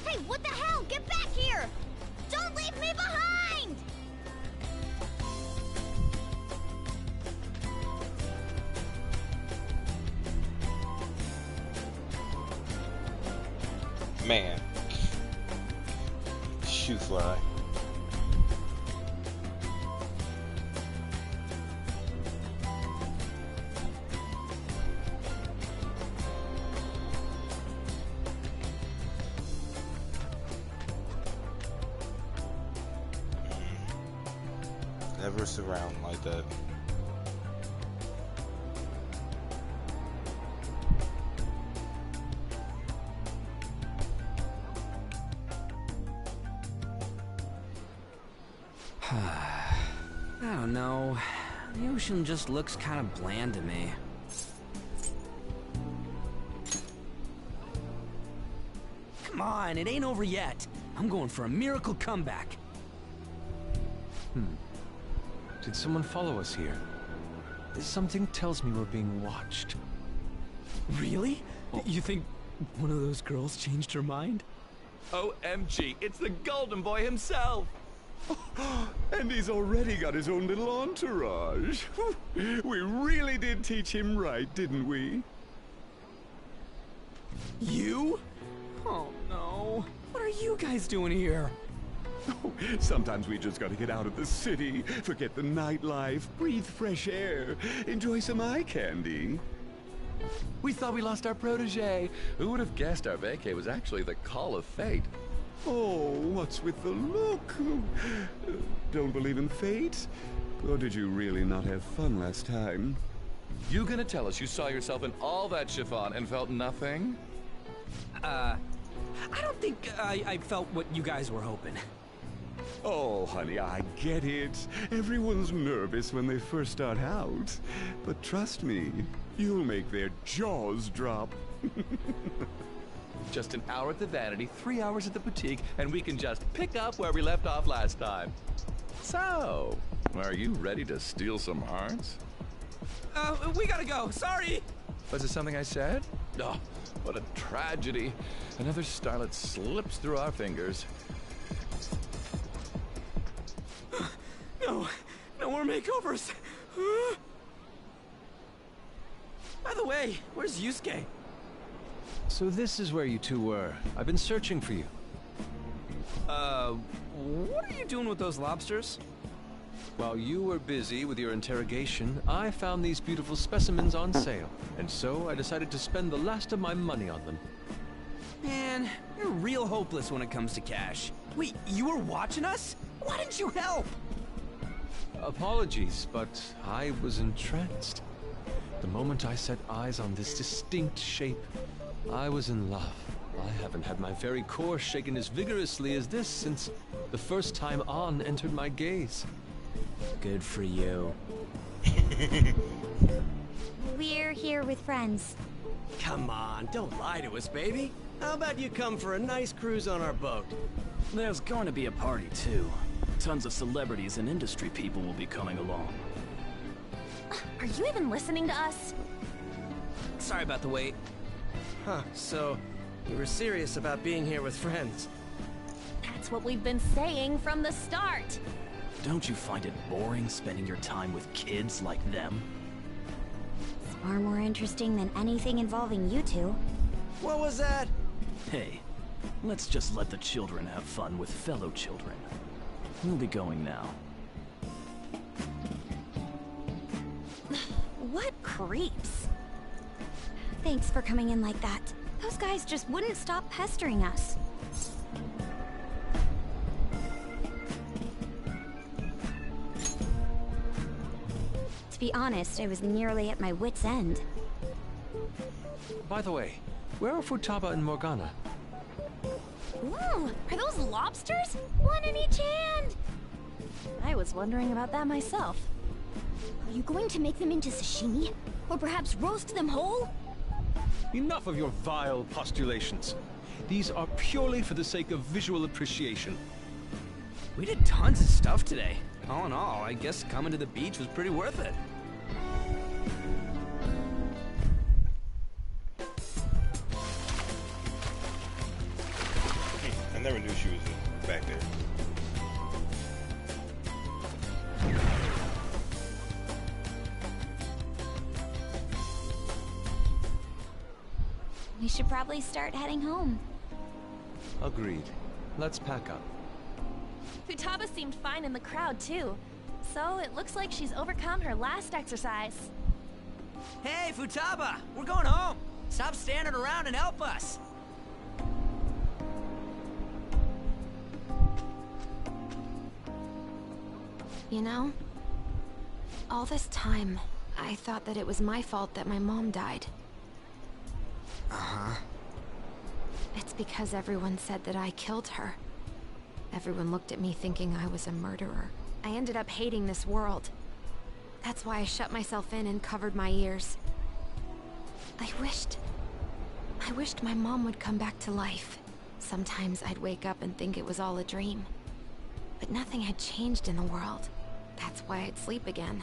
Hey, what the hell? Get back here! Don't leave me behind! Man. Shoe fly. Never surround like that. I don't know. The ocean just looks kind of bland to me. Come on, it ain't over yet. I'm going for a miracle comeback. Did someone follow us here? Something tells me we're being watched. Really? You think one of those girls changed her mind? OMG, it's the Golden Boy himself! And he's already got his own little entourage. We really did teach him right, didn't we? You? Oh no. What are you guys doing here? Sometimes we just gotta get out of the city, forget the nightlife, breathe fresh air, enjoy some eye candy. We thought we lost our protege. Who would have guessed our vacay was actually the call of fate? Oh, what's with the look? Don't believe in fate? Or did you really not have fun last time? You gonna tell us you saw yourself in all that chiffon and felt nothing? I don't think I felt what you guys were hoping. Oh, honey, I get it. Everyone's nervous when they first start out. But trust me, you'll make their jaws drop. Just an hour at the Vanity, 3 hours at the boutique, and we can just pick up where we left off last time. So, are you ready to steal some hearts? We gotta go. Sorry. Was it something I said? Oh, what a tragedy. Another starlet slips through our fingers. No more makeovers. By the way, where's Yusuke? So this is where you two were. I've been searching for you. What are you doing with those lobsters? While you were busy with your interrogation, I found these beautiful specimens on sale, and so I decided to spend the last of my money on them. Man, you're real hopeless when it comes to cash. Wait, you were watching us? Why didn't you help? Apologies, but I was entranced. The moment I set eyes on this distinct shape, I was in love. I haven't had my very core shaken as vigorously as this since the first time On entered my gaze. Good for you. We're here with friends. Come on, don't lie to us, baby. How about you come for a nice cruise on our boat? There's going to be a party, too. Tons of celebrities and industry people will be coming along. Are you even listening to us? Sorry about the wait. Huh, so you were serious about being here with friends? That's what we've been saying from the start. Don't you find it boring spending your time with kids like them? It's far more interesting than anything involving you two. What was that? Hey, let's just let the children have fun with fellow children. We'll be going now. What creeps? Thanks for coming in like that. Those guys just wouldn't stop pestering us. To be honest, I was nearly at my wit's end. By the way, where are Futaba and Morgana? Ooh, are those lobsters? One in each hand! I was wondering about that myself. Are you going to make them into sashimi? Or perhaps roast them whole? Enough of your vile postulations. These are purely for the sake of visual appreciation. We did tons of stuff today. All in all, I guess coming to the beach was pretty worth it. I never knew she was back there. We should probably start heading home. Agreed. Let's pack up. Futaba seemed fine in the crowd, too. So it looks like she's overcome her last exercise. Hey, Futaba! We're going home! Stop standing around and help us! You know, all this time, I thought that it was my fault that my mom died. Uh-huh. It's because everyone said that I killed her. Everyone looked at me thinking I was a murderer. I ended up hating this world. That's why I shut myself in and covered my ears. I wished my mom would come back to life. Sometimes I'd wake up and think it was all a dream. But nothing had changed in the world. That's why I'd sleep again.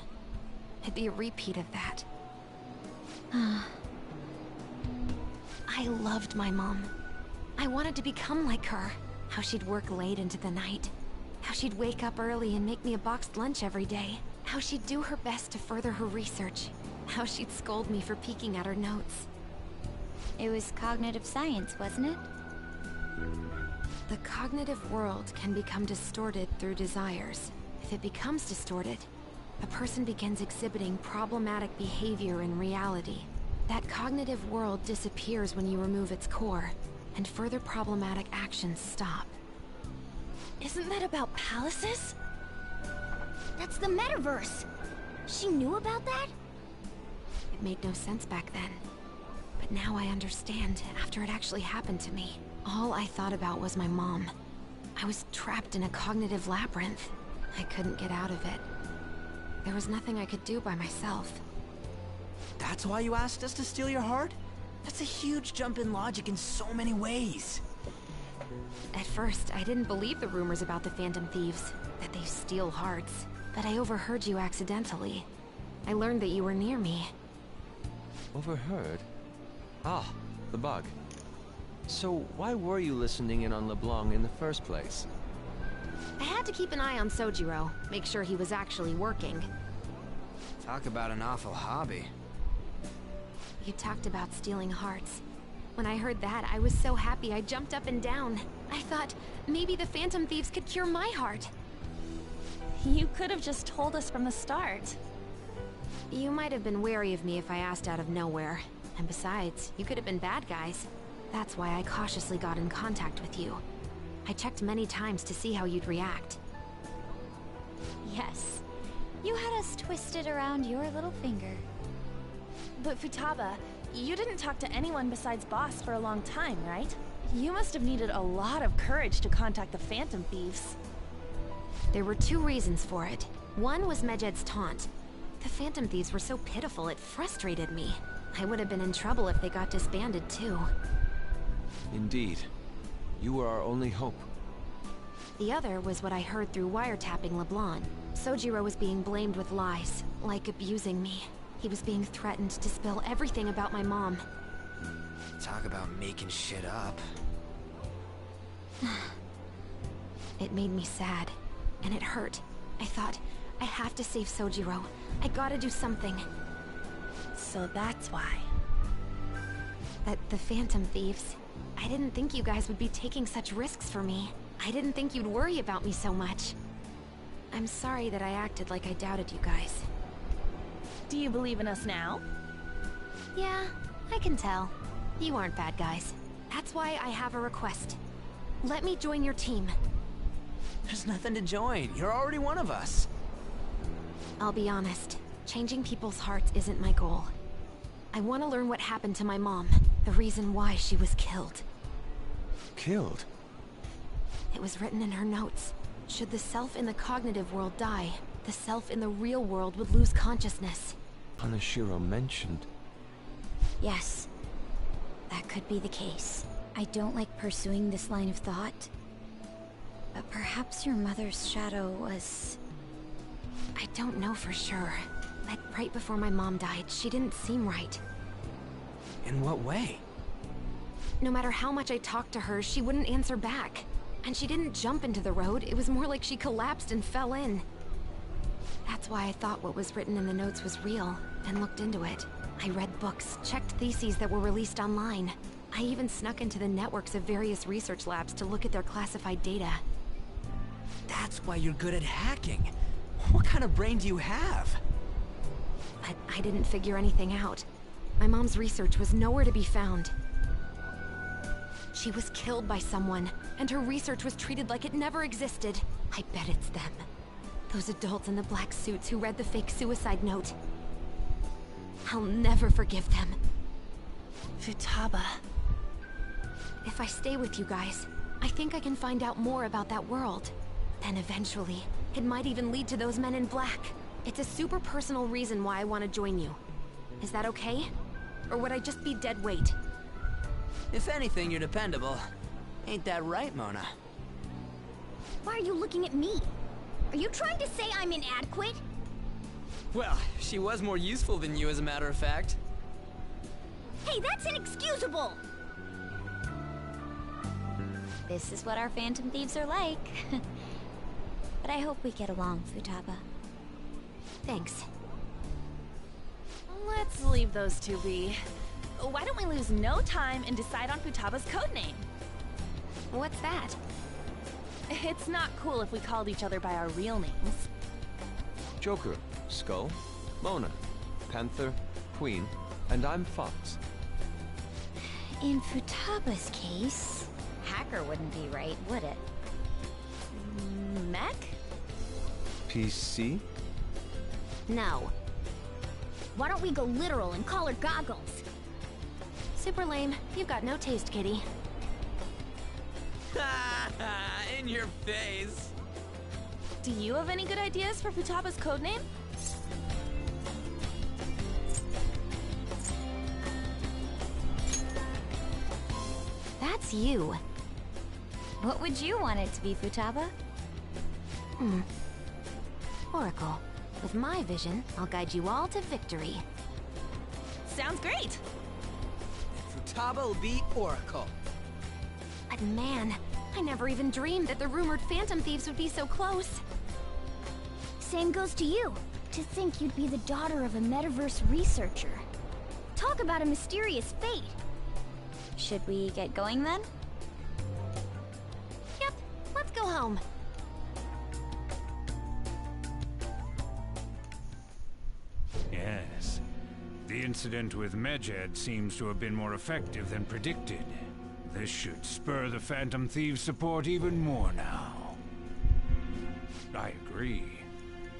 It'd be a repeat of that. I loved my mom. I wanted to become like her. How she'd work late into the night. How she'd wake up early and make me a boxed lunch every day. How she'd do her best to further her research. How she'd scold me for peeking at her notes. It was cognitive science, wasn't it? The cognitive world can become distorted through desires. If it becomes distorted, a person begins exhibiting problematic behavior in reality. That cognitive world disappears when you remove its core, and further problematic actions stop. Isn't that about palaces? That's the metaverse. She knew about that? It made no sense back then. But now I understand, after it actually happened to me. All I thought about was my mom. I was trapped in a cognitive labyrinth. I couldn't get out of it. There was nothing I could do by myself. That's why you asked us to steal your heart? That's a huge jump in logic in so many ways. At first, I didn't believe the rumors about the Phantom Thieves, that they steal hearts. But I overheard you accidentally. I learned that you were near me. Overheard? Ah, the bug. So why were you listening in on LeBlanc in the first place? I had to keep an eye on Sojiro, make sure he was actually working. Talk about an awful hobby. You talked about stealing hearts. When I heard that, I was so happy I jumped up and down. I thought, maybe the Phantom Thieves could cure my heart. You could have just told us from the start. You might have been wary of me if I asked out of nowhere. And besides, you could have been bad guys. That's why I cautiously got in contact with you. I checked many times to see how you'd react. Yes. You had us twisted around your little finger. But Futaba, you didn't talk to anyone besides Boss for a long time, right? You must have needed a lot of courage to contact the Phantom Thieves. There were two reasons for it. One was Medjed's taunt. The Phantom Thieves were so pitiful it frustrated me. I would have been in trouble if they got disbanded too. Indeed. You were our only hope. The other was what I heard through wiretapping LeBlanc. Sojiro was being blamed with lies, like abusing me. He was being threatened to spill everything about my mom. Talk about making shit up. It made me sad, and it hurt. I thought, I have to save Sojiro. I gotta do something. So that's why. At the Phantom Thieves, I didn't think you guys would be taking such risks for me. I didn't think you'd worry about me so much. I'm sorry that I acted like I doubted you guys. Do you believe in us now? Yeah, I can tell. You aren't bad guys. That's why I have a request. Let me join your team. There's nothing to join. You're already one of us. I'll be honest. Changing people's hearts isn't my goal. I want to learn what happened to my mom. The reason why she was killed. Killed? It was written in her notes. Should the self in the cognitive world die, the self in the real world would lose consciousness. Hanashiro mentioned. Yes. That could be the case. I don't like pursuing this line of thought. But perhaps your mother's shadow was... I don't know for sure. But right before my mom died, she didn't seem right. In what way? No matter how much I talked to her, she wouldn't answer back. And she didn't jump into the road, it was more like she collapsed and fell in. That's why I thought what was written in the notes was real, and looked into it. I read books, checked theses that were released online. I even snuck into the networks of various research labs to look at their classified data. That's why you're good at hacking. What kind of brain do you have? But I didn't figure anything out. My mom's research was nowhere to be found. She was killed by someone, and her research was treated like it never existed. I bet it's them. Those adults in the black suits who read the fake suicide note. I'll never forgive them. Futaba. If I stay with you guys, I think I can find out more about that world. Then eventually, it might even lead to those men in black. It's a super personal reason why I want to join you. Is that okay? Or would I just be dead weight? If anything, you're dependable. Ain't that right, Mona? Why are you looking at me? Are you trying to say I'm inadequate? Well, she was more useful than you, as a matter of fact. Hey, that's inexcusable! This is what our Phantom Thieves are like. But I hope we get along, Futaba. Thanks. Let's leave those two be. Why don't we lose no time and decide on Futaba's codename? What's that? It's not cool if we called each other by our real names. Joker, Skull, Mona, Panther, Queen, And I'm Fox. In Futaba's case, hacker wouldn't be right, would it? Mech? PC? No. Why don't we go literal and call her Goggles? Super lame. You've got no taste, kitty. In your face. Do you have any good ideas for Futaba's codename? That's you. What would you want it to be, Futaba? Oracle. With my vision, I'll guide you all to victory. Sounds great! Futaba will be Oracle. But man, I never even dreamed that the rumored Phantom Thieves would be so close. Same goes to you. To think you'd be the daughter of a metaverse researcher. Talk about a mysterious fate. Should we get going then? Yep, let's go home. Yes. The incident with Medjed seems to have been more effective than predicted. This should spur the Phantom Thieves' support even more now. I agree.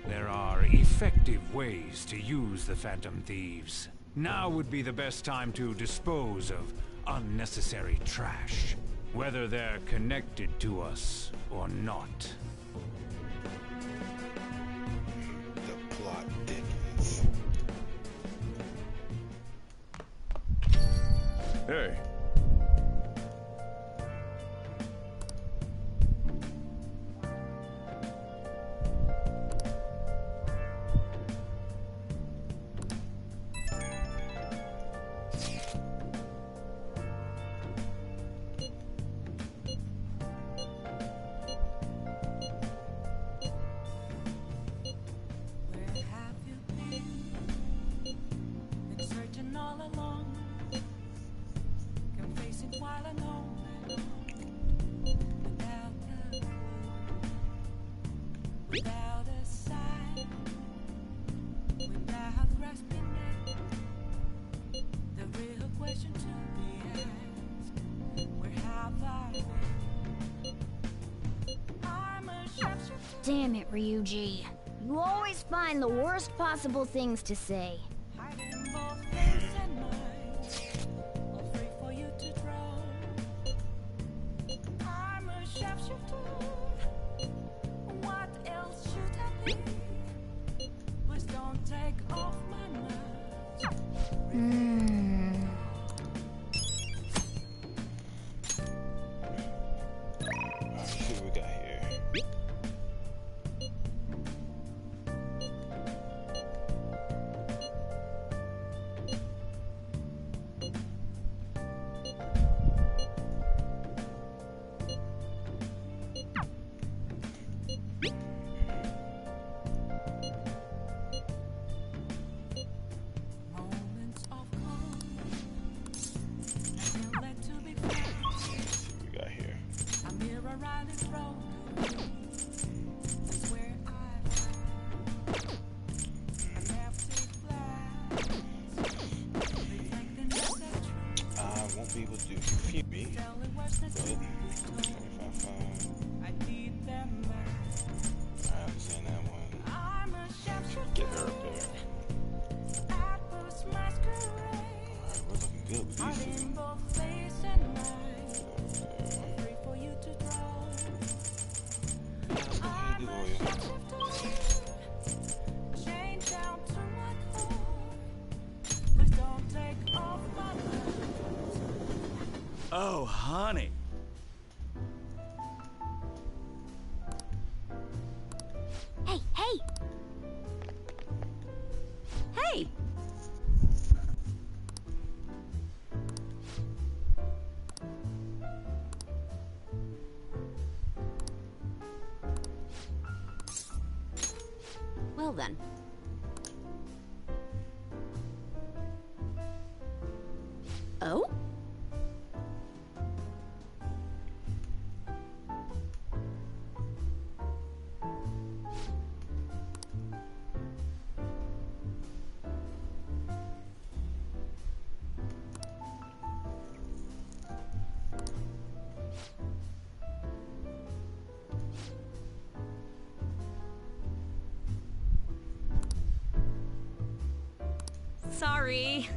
There are effective ways to use the Phantom Thieves. Now would be the best time to dispose of unnecessary trash, whether they're connected to us or not. The plot thickens. Hey. Where have you been? Been searching all along. Can face it while alone. Without a clue, without a sign, without grasping it. The real question to be asked: where have I been? I'm a chef. Damn it, Ryuji. You always find the worst possible things to say. Hiding both face and mind, all free for you to draw. I'm a sharpshooter. What else should I be? Please don't take off my mask. Let's see what we got here. Moments of calm. Feel led to be found. Let's see what we got here. A mirror right in front of me. That's where I am. An empty glass. Reflecting the century. I won't be able to defeat me, Telling words that but should be told. 25. I need them back. I understand that one. I'm a sharpshooter. Get her up there. At first masquerade. Alright, we're looking good with I'm these two. in both face and mind. Free for you to draw. I'm a sharpshooter. Chained down to my core. Please don't take off my mask. Oh, honey. Hey, hey! Hey! Well then. Oh? Sorry.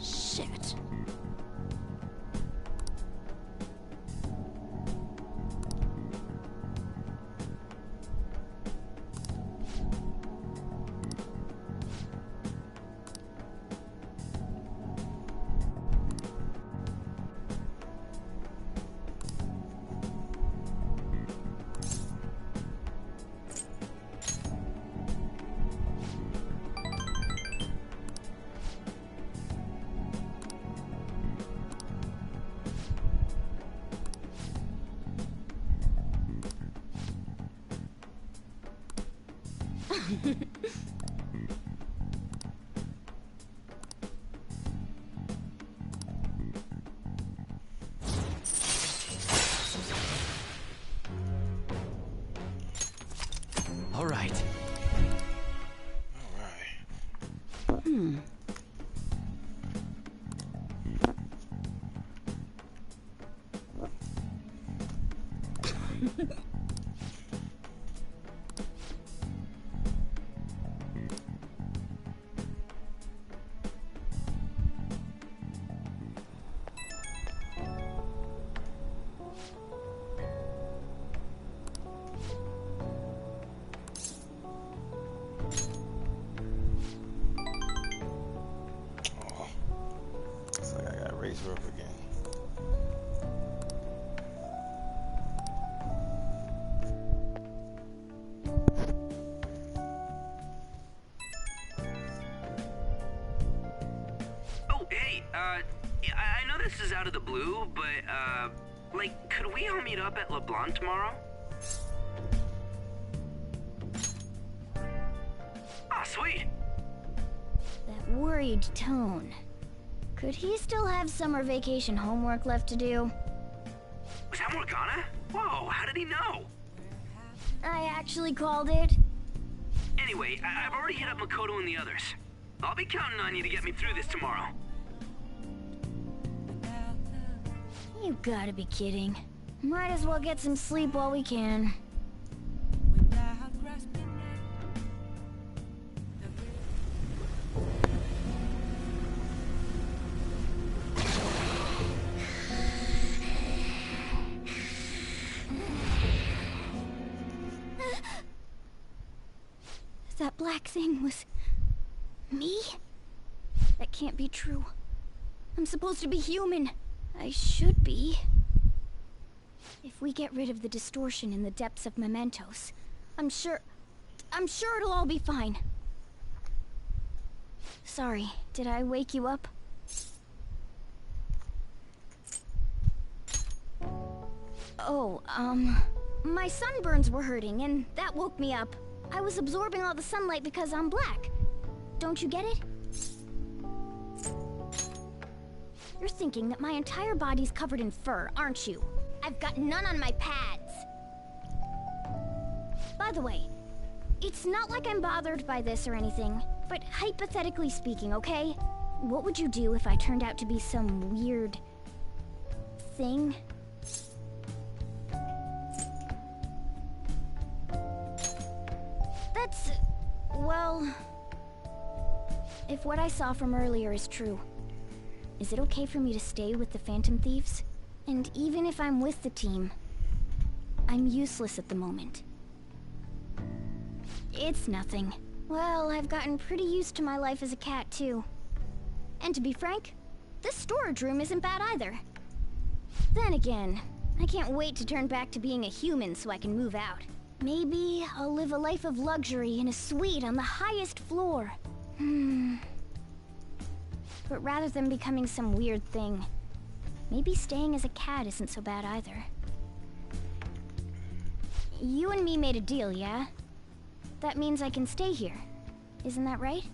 Shit. All right. Hmm. Looks like I gotta raise her up again. Oh, hey, I know this is out of the blue, but, like, could we all meet up at LeBlanc tomorrow? Ah, sweet. That worried tone. Could he still have summer vacation homework left to do? Was that Morgana? Whoa, how did he know? I actually called it. Anyway, I've already hit up Makoto and the others. I'll be counting on you to get me through this tomorrow. You gotta be kidding. Might as well get some sleep while we can. That black thing was... me? That can't be true. I'm supposed to be human. I should be. If we get rid of the distortion in the depths of mementos, I'm sure it'll all be fine. Sorry, did I wake you up? Oh, my sunburns were hurting and that woke me up. I was absorbing all the sunlight because I'm black. Don't you get it? You're thinking that my entire body's covered in fur, aren't you? I've got none on my pads. By the way, it's not like I'm bothered by this or anything, but hypothetically speaking, okay? What would you do if I turned out to be some weird... thing? if what I saw from earlier is true, is it okay for me to stay with the Phantom Thieves? And even if I'm with the team, I'm useless at the moment. It's nothing. Well, I've gotten pretty used to my life as a cat, too. And to be frank, this storage room isn't bad either. Then again, I can't wait to turn back to being a human so I can move out. Maybe I'll live a life of luxury in a suite on the highest floor. But rather than becoming some weird thing, maybe staying as a cat isn't so bad either. You and me made a deal, yeah? That means I can stay here. Isn't that right?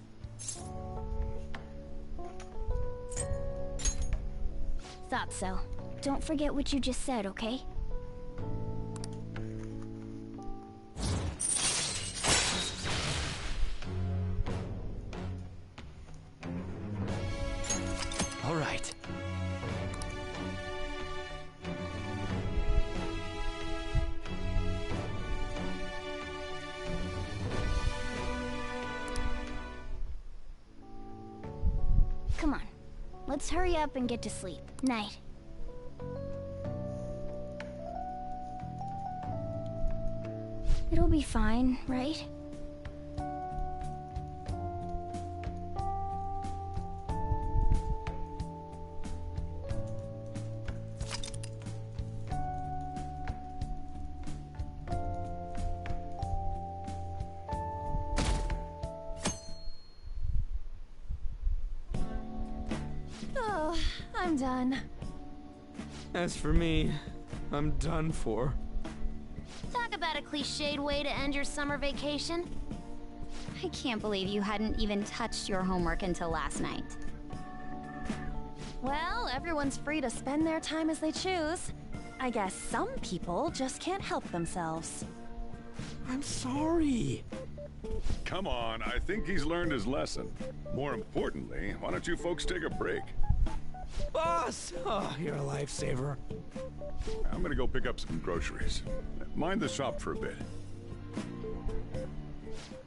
Thought so. Don't forget what you just said, okay? All right. Come on. Let's hurry up and get to sleep. Night. It'll be fine, right? Oh, I'm done. As for me, I'm done for. Talk about a cliched way to end your summer vacation. I can't believe you hadn't even touched your homework until last night. Well, everyone's free to spend their time as they choose. I guess some people just can't help themselves. I'm sorry. Come on, I think he's learned his lesson. More importantly, why don't you folks take a break? Boss! Oh, you're a lifesaver. I'm gonna go pick up some groceries. Mind the shop for a bit.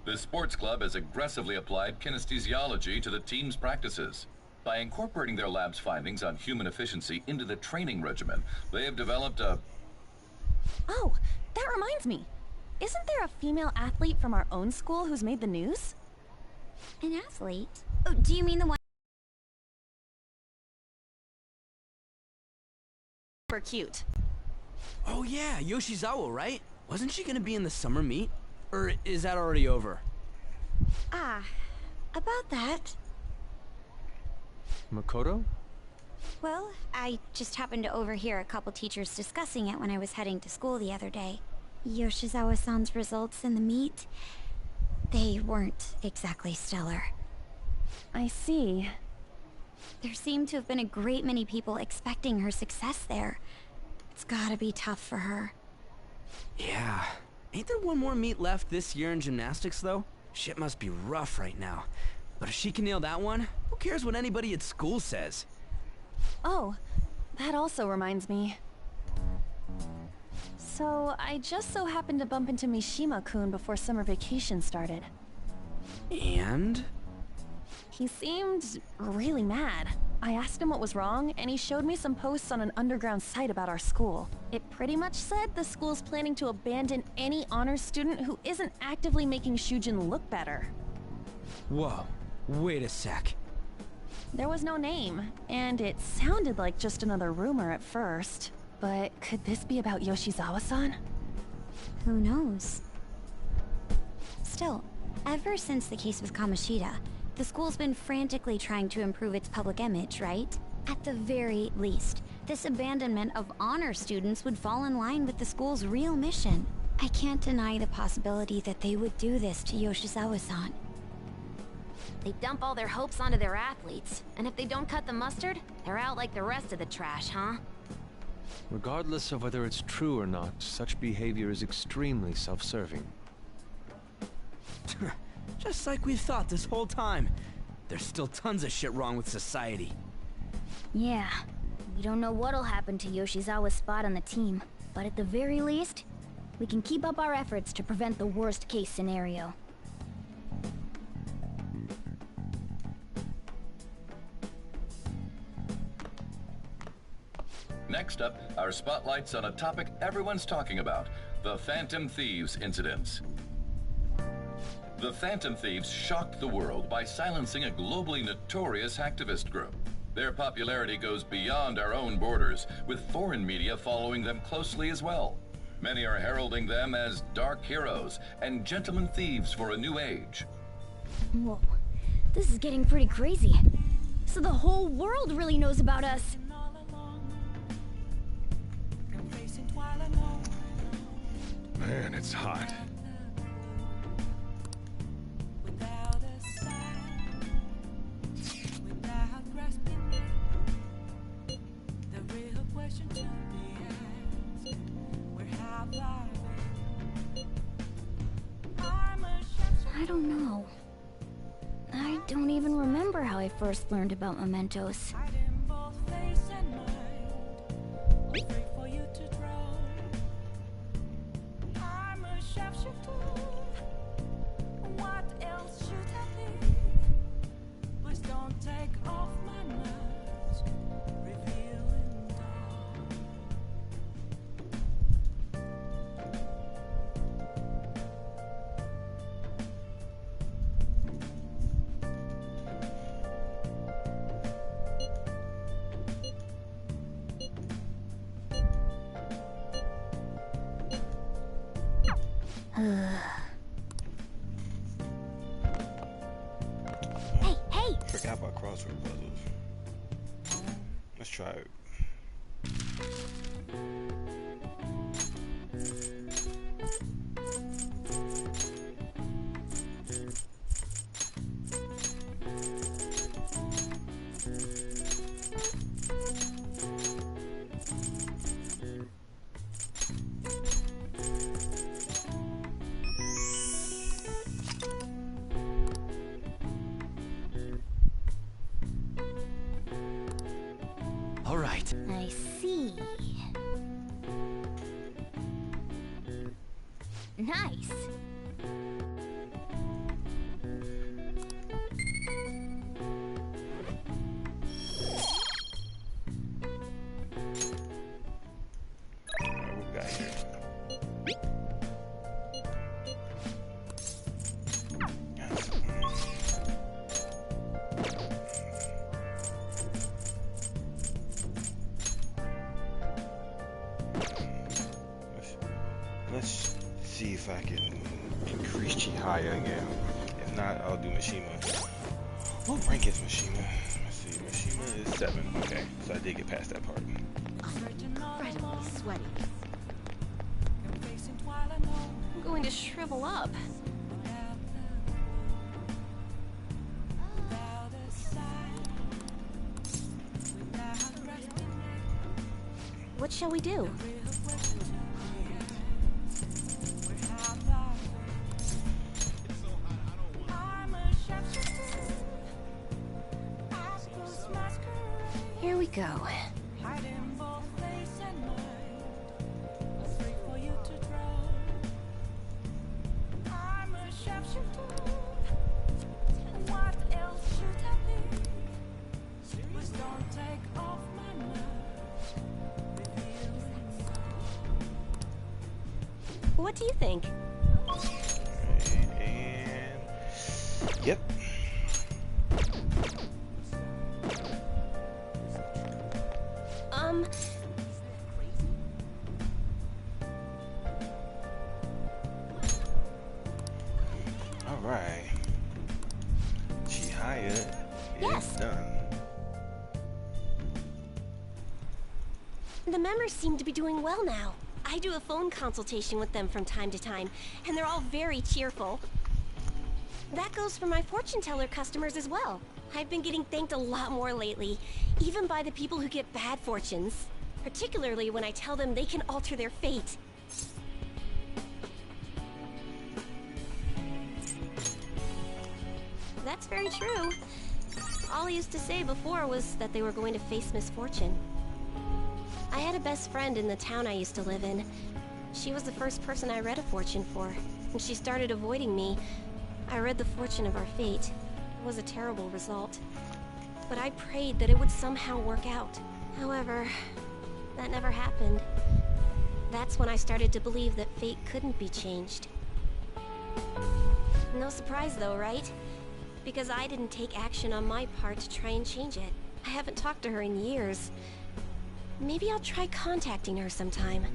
The sports club has aggressively applied kinesthesiology to the team's practices. By incorporating their lab's findings on human efficiency into the training regimen, they have developed a... Oh, that reminds me. Isn't there a female athlete from our own school who's made the news? An athlete? Oh, do you mean the one? Super cute. Oh yeah, Yoshizawa, right? Wasn't she gonna be in the summer meet? Or is that already over? Ah, about that. Makoto? Well, I just happened to overhear a couple teachers discussing it when I was heading to school the other day. Yoshizawa-san's results in the meet, they weren't exactly stellar. I see. There seemed to have been a great many people expecting her success there. It's gotta be tough for her. Yeah. Ain't there one more meet left this year in gymnastics, though? Shit must be rough right now. But if she can nail that one, who cares what anybody at school says? Oh, that also reminds me. So, I just so happened to bump into Mishima-kun before summer vacation started. And? He seemed really mad. I asked him what was wrong, and he showed me some posts on an underground site about our school. It pretty much said the school's planning to abandon any honors student who isn't actively making Shujin look better. Whoa, wait a sec. There was no name, and it sounded like just another rumor at first. But could this be about Yoshizawa-san? Who knows? Still, ever since the case with Kamoshida, the school's been frantically trying to improve its public image, right? At the very least, this abandonment of honor students would fall in line with the school's real mission. I can't deny the possibility that they would do this to Yoshizawa-san. They dump all their hopes onto their athletes, and if they don't cut the mustard, they're out like the rest of the trash, huh? Regardless of whether it's true or not, such behavior is extremely self-serving. Just like we thought this whole time. There's still tons of shit wrong with society. Yeah. We don't know what'll happen to Yoshizawa's spot on the team, but at the very least, we can keep up our efforts to prevent the worst case scenario. Next up, our spotlights on a topic everyone's talking about, the Phantom Thieves incidents. The Phantom Thieves shocked the world by silencing a globally notorious hacktivist group. Their popularity goes beyond our own borders, with foreign media following them closely as well. Many are heralding them as dark heroes and gentlemen thieves for a new age. Whoa, this is getting pretty crazy. So the whole world really knows about us. Man, it's hot. I don't know. I don't even remember how I first learned about mementos. What else should I be? Please don't take off my mask, revealing dawn. Hey! Forgot about crossword puzzles. Let's try it. All right. I see. Nice. What we got here? Let's see if I can increase Chihaya again. If not, I'll do Mishima. What rank is Mishima? Let's see, Mishima is 7. Okay, so I did get past that part. Incredibly sweaty. I'm going to shrivel up. What shall we do? Here we go. What do you think? And yep. All right. Chihaya is done. The members seem to be doing well now. I do a phone consultation with them from time to time, and they're all very cheerful. That goes for my fortune teller customers as well. I've been getting thanked a lot more lately, even by the people who get bad fortunes. Particularly when I tell them they can alter their fate. That's very true. All I used to say before was that they were going to face misfortune. I had a best friend in the town I used to live in. She was the first person I read a fortune for. When she started avoiding me, I read the fortune of our fate. It was a terrible result. But I prayed that it would somehow work out. However, that never happened. That's when I started to believe that fate couldn't be changed. No surprise though, right? Because I didn't take action on my part to try and change it. I haven't talked to her in years. Maybe I'll try contacting her sometime.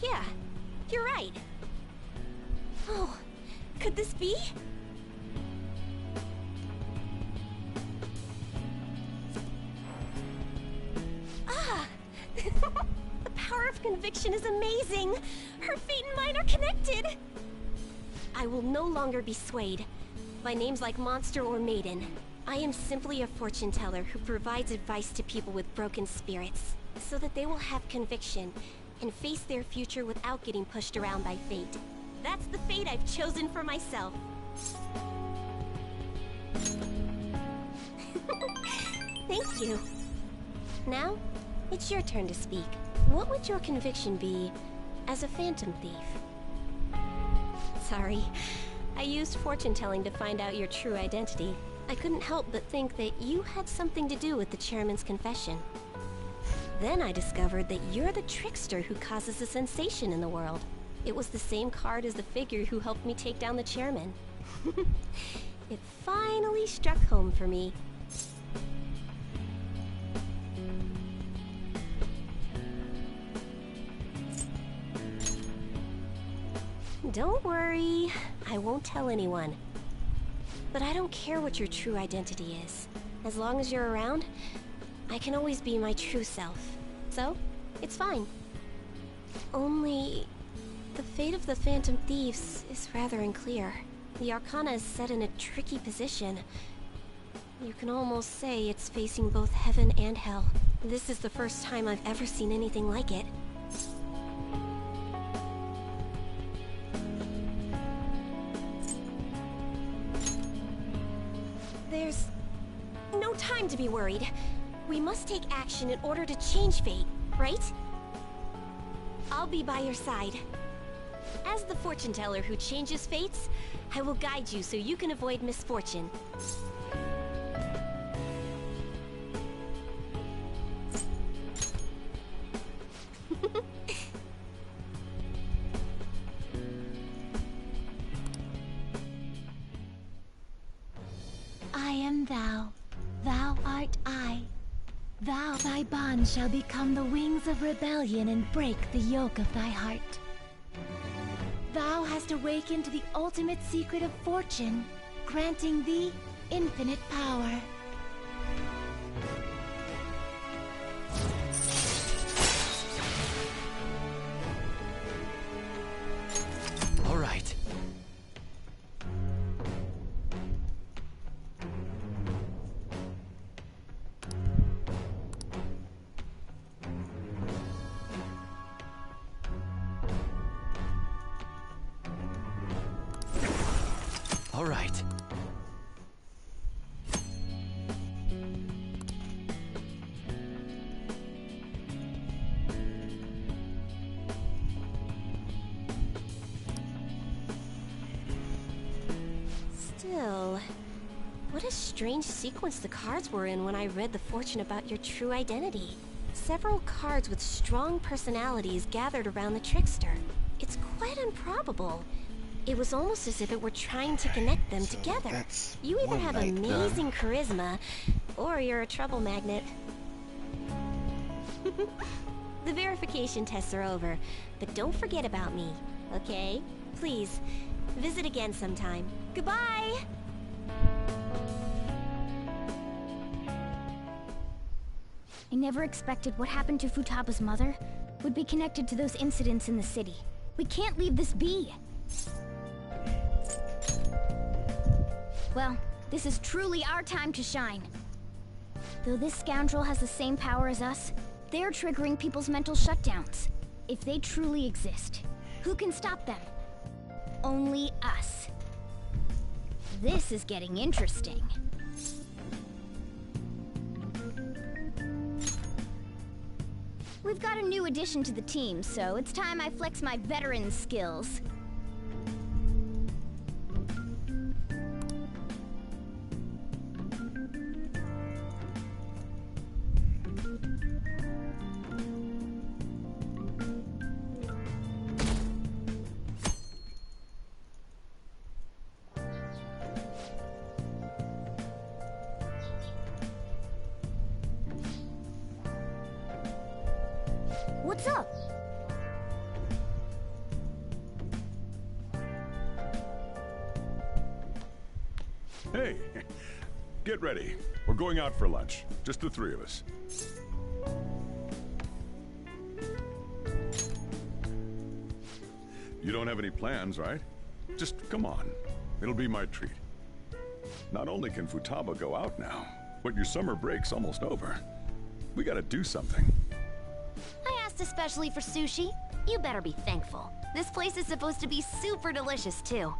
Yeah, you're right. Oh, could this be? Ah! The power of conviction is amazing! Her fate and mine are connected! I will no longer be swayed by names like Monster or Maiden. I am simply a fortune teller who provides advice to people with broken spirits, so that they will have conviction and face their future without getting pushed around by fate. That's the fate I've chosen for myself. Thank you. Now, it's your turn to speak. What would your conviction be as a phantom thief? Sorry, I used fortune telling to find out your true identity. I couldn't help but think that you had something to do with the chairman's confession. Then I discovered that you're the trickster who causes a sensation in the world. It was the same card as the figure who helped me take down the chairman. It finally struck home for me. Don't worry, I won't tell anyone. But I don't care what your true identity is. As long as you're around, I can always be my true self. So, it's fine. Only, the fate of the Phantom Thieves is rather unclear. The Arcana is set in a tricky position. You can almost say it's facing both heaven and hell. This is the first time I've ever seen anything like it. There's no time to be worried. We must take action in order to change fate, right? I'll be by your side. As the fortune teller who changes fates, I will guide you so you can avoid misfortune. I am thou, thou art I. Thou, thy bond shall become the wings of rebellion and break the yoke of thy heart. Thou hast awakened to the ultimate secret of fortune, granting thee infinite power. All right. All right. Still, what a strange sequence the cards were in when I read the fortune about your true identity. Several cards with strong personalities gathered around the trickster. It's quite improbable. It was almost as if it were trying to connect them together. You either have amazing charisma, or you're a trouble magnet. The verification tests are over, but don't forget about me, okay? Please, visit again sometime. Goodbye! I never expected what happened to Futaba's mother would be connected to those incidents in the city. We can't leave this be! Well, this is truly our time to shine. Though this scoundrel has the same power as us, they're triggering people's mental shutdowns. If they truly exist, who can stop them? Only us. This is getting interesting. We've got a new addition to the team, so it's time I flex my veteran skills. What's up? Hey, get ready. We're going out for lunch. Just the three of us. You don't have any plans, right? Just come on. It'll be my treat. Not only can Futaba go out now, but your summer break's almost over. We gotta do something. I asked especially for sushi. You better be thankful. This place is supposed to be super delicious, too.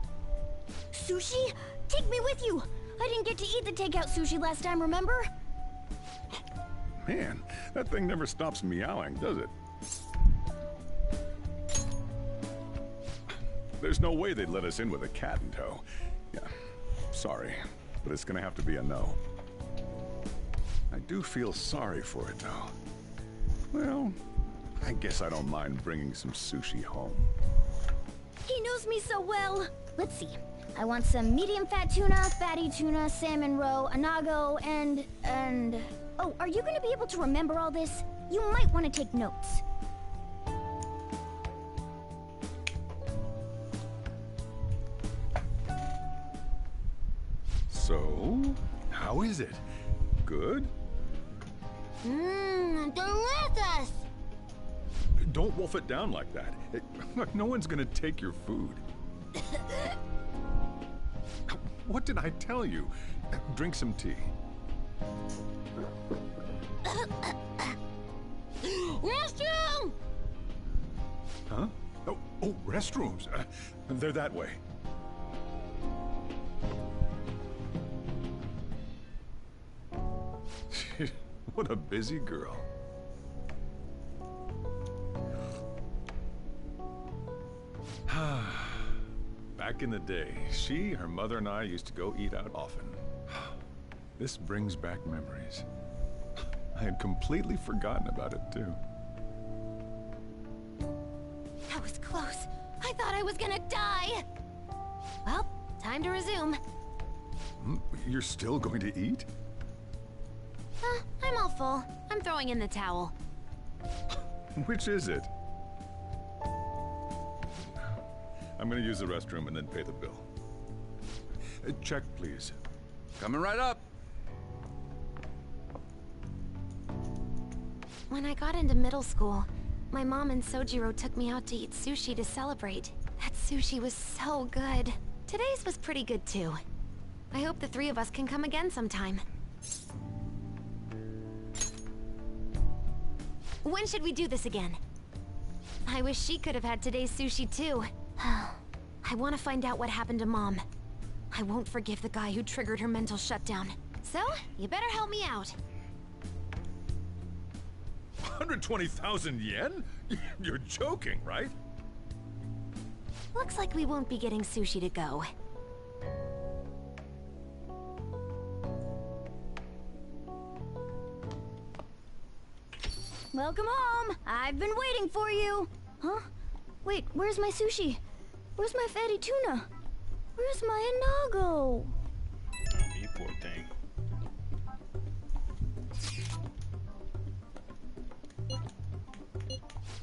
Sushi? Take me with you! I didn't get to eat the takeout sushi last time, remember? Man, that thing never stops meowing, does it? There's no way they'd let us in with a cat in tow. Yeah, sorry, but it's gonna have to be a no. I do feel sorry for it, though. Well, I guess I don't mind bringing some sushi home. He knows me so well! Let's see. I want some medium-fat tuna, fatty tuna, salmon roe, anago, and... Oh, are you gonna be able to remember all this? You might want to take notes. So, how is it? Good? Mmm, delicious! Don't wolf it down like that. No one's gonna take your food. What did I tell you? Drink some tea. Restroom! Huh? Oh, restrooms. They're that way. What a busy girl. Back in the day, she, her mother, and I used to go eat out often. This brings back memories. I had completely forgotten about it, too. That was close. I thought I was gonna die. Well, time to resume. You're still going to eat? I'm all full. I'm throwing in the towel. Which is it? I'm gonna use the restroom and then pay the bill. Check, please. Coming right up. When I got into middle school, my mom and Sojiro took me out to eat sushi to celebrate. That sushi was so good. Today's was pretty good too. I hope the three of us can come again sometime. When should we do this again? I wish she could have had today's sushi too. I want to find out what happened to Mom. I won't forgive the guy who triggered her mental shutdown. So, you better help me out. 120,000 yen? You're joking, right? Looks like we won't be getting sushi to go. Welcome home! I've been waiting for you! Huh? Wait, where's my sushi? Where's my fatty tuna? Where's my anago? Oh, you poor thing.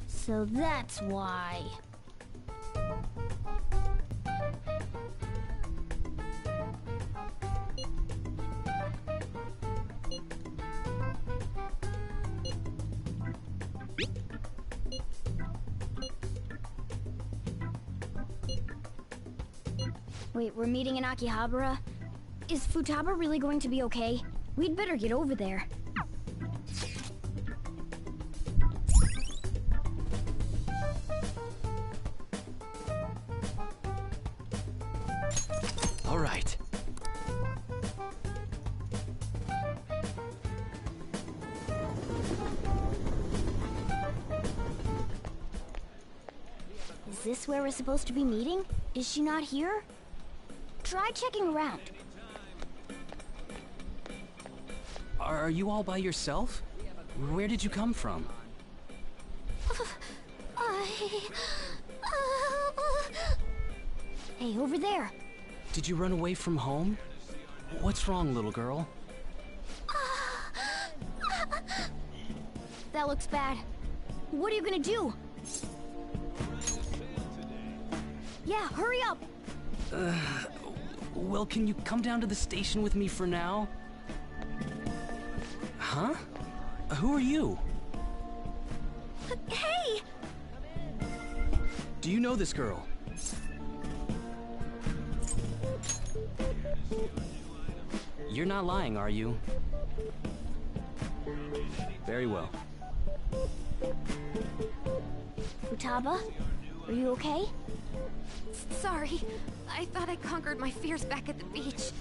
So that's why. Wait, we're meeting in Akihabara? Is Futaba really going to be okay? We'd better get over there. All right. Is this where we're supposed to be meeting? Is she not here? Try checking around. Are you all by yourself? Where did you come from? Hey, over there. Did you run away from home? What's wrong, little girl? That looks bad. What are you gonna do? Yeah, hurry up! Well, can you come down to the station with me for now? Huh? Who are you? Hey! Do you know this girl? You're not lying, are you? Very well. Futaba, are you okay? Sorry. I thought I conquered my fears back at the beach.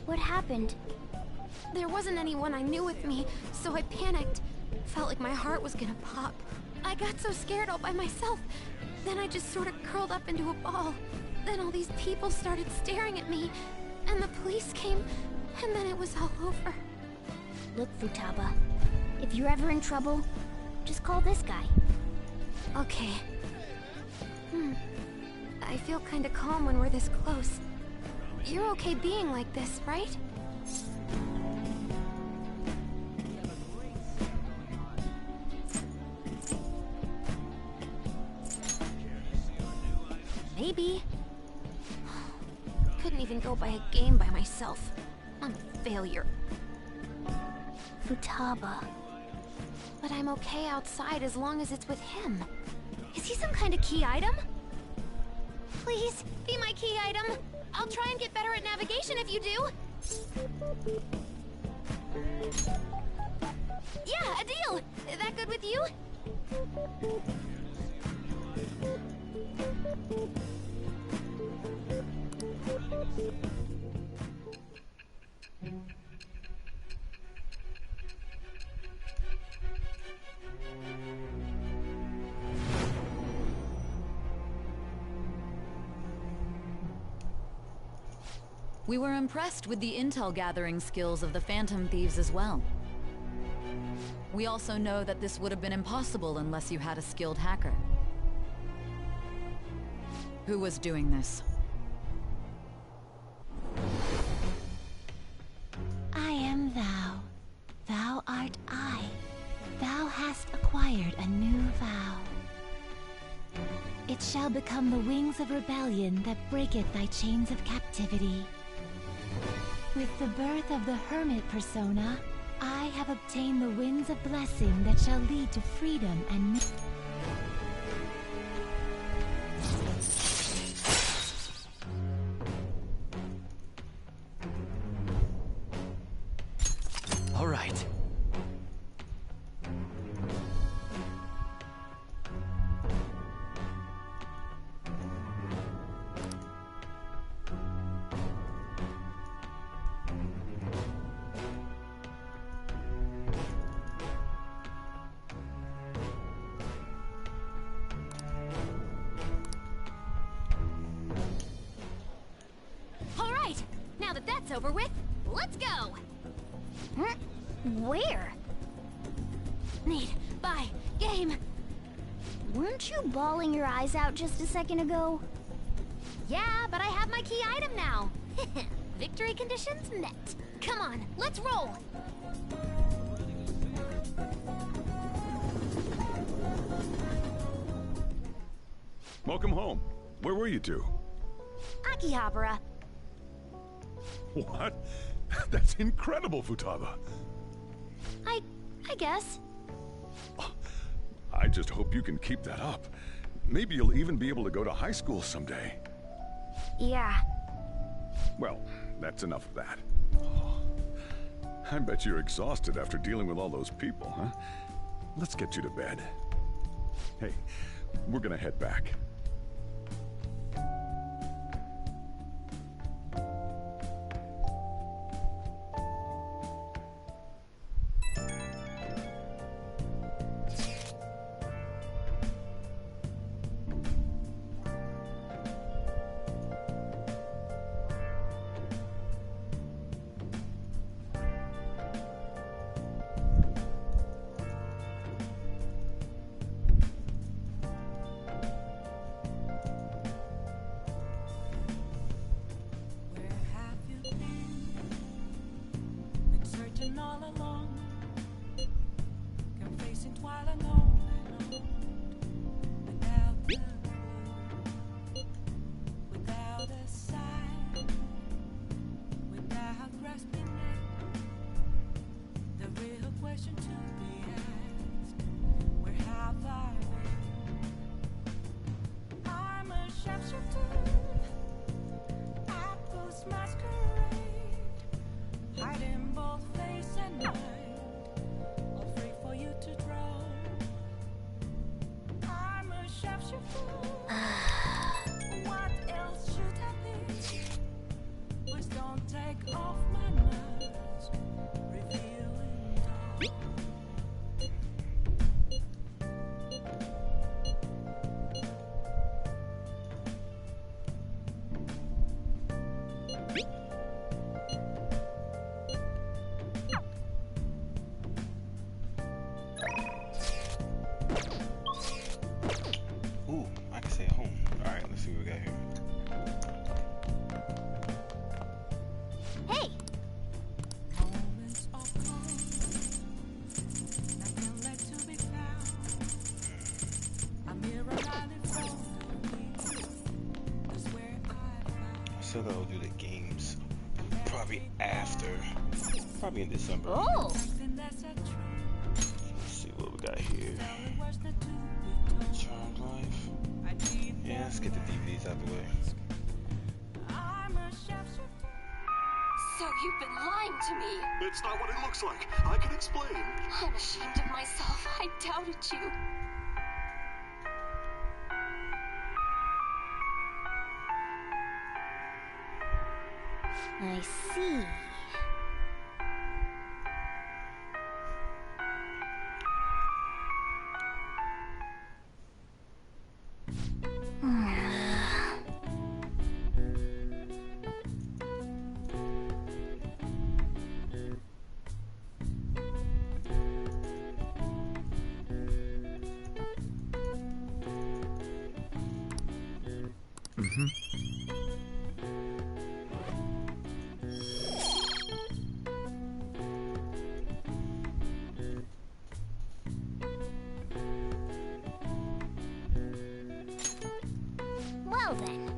What happened? There wasn't anyone I knew with me, so I panicked. Felt like my heart was gonna pop. I got so scared all by myself. Then I just sort of curled up into a ball. Then all these people started staring at me, and the police came, and then it was all over. Look, Futaba, if you're ever in trouble, just call this guy. Okay. I feel kinda calm when we're this close. You're okay being like this, right? Maybe. Couldn't even go by a game by myself. I'm a failure. Futaba. But I'm okay outside as long as it's with him. Is he some kind of key item? Please, be my key item. I'll try and get better at navigation if you do. Yeah, a deal! That good with you? We were impressed with the intel gathering skills of the Phantom Thieves as well. We also know that this would have been impossible unless you had a skilled hacker. Who was doing this? I am thou. Thou art I. Thou hast acquired a new vow. It shall become the wings of rebellion that breaketh thy chains of captivity. With the birth of the hermit persona, I have obtained the winds of blessing that shall lead to freedom and... All right. All right, now that that's over with, let's go. Where? Need, buy, game. Weren't you bawling your eyes out just a second ago? Yeah, but I have my key item now. Victory conditions met. Come on, let's roll. Welcome home. Where were you two? Akihabara. What? That's incredible, Futaba. I guess. I just hope you can keep that up. Maybe you'll even be able to go to high school someday. Yeah. Well, that's enough of that. I bet you're exhausted after dealing with all those people, huh? Let's get you to bed. Hey, we're gonna head back. Searching all along, confessing while alone. Without a sign, without grasping it, the real question to be asked: where have I been? I'm a sharpshooter at Ghost Masquerade, hiding both face and mind, all free for you to draw. I'm a sharpshooter. What else should I be? Please don't take off my mask, revealing all. Ooh, I can stay at home. Alright, let's see what we got here. Hey! Moments of calm, nothing left to be found. A mirror right in front of me. That's where I I still gotta do the games. Probably after. Probably in December. Oh! something that's a truth. Let's see what we got here. Telling words not to be told. Charmed Life. I need Yeah, let's get the DVDs out the way. I'm a sharpshooter. So you've been lying to me. It's not what it looks like. I can explain. I'm ashamed of myself. I doubted you. I see. Well then.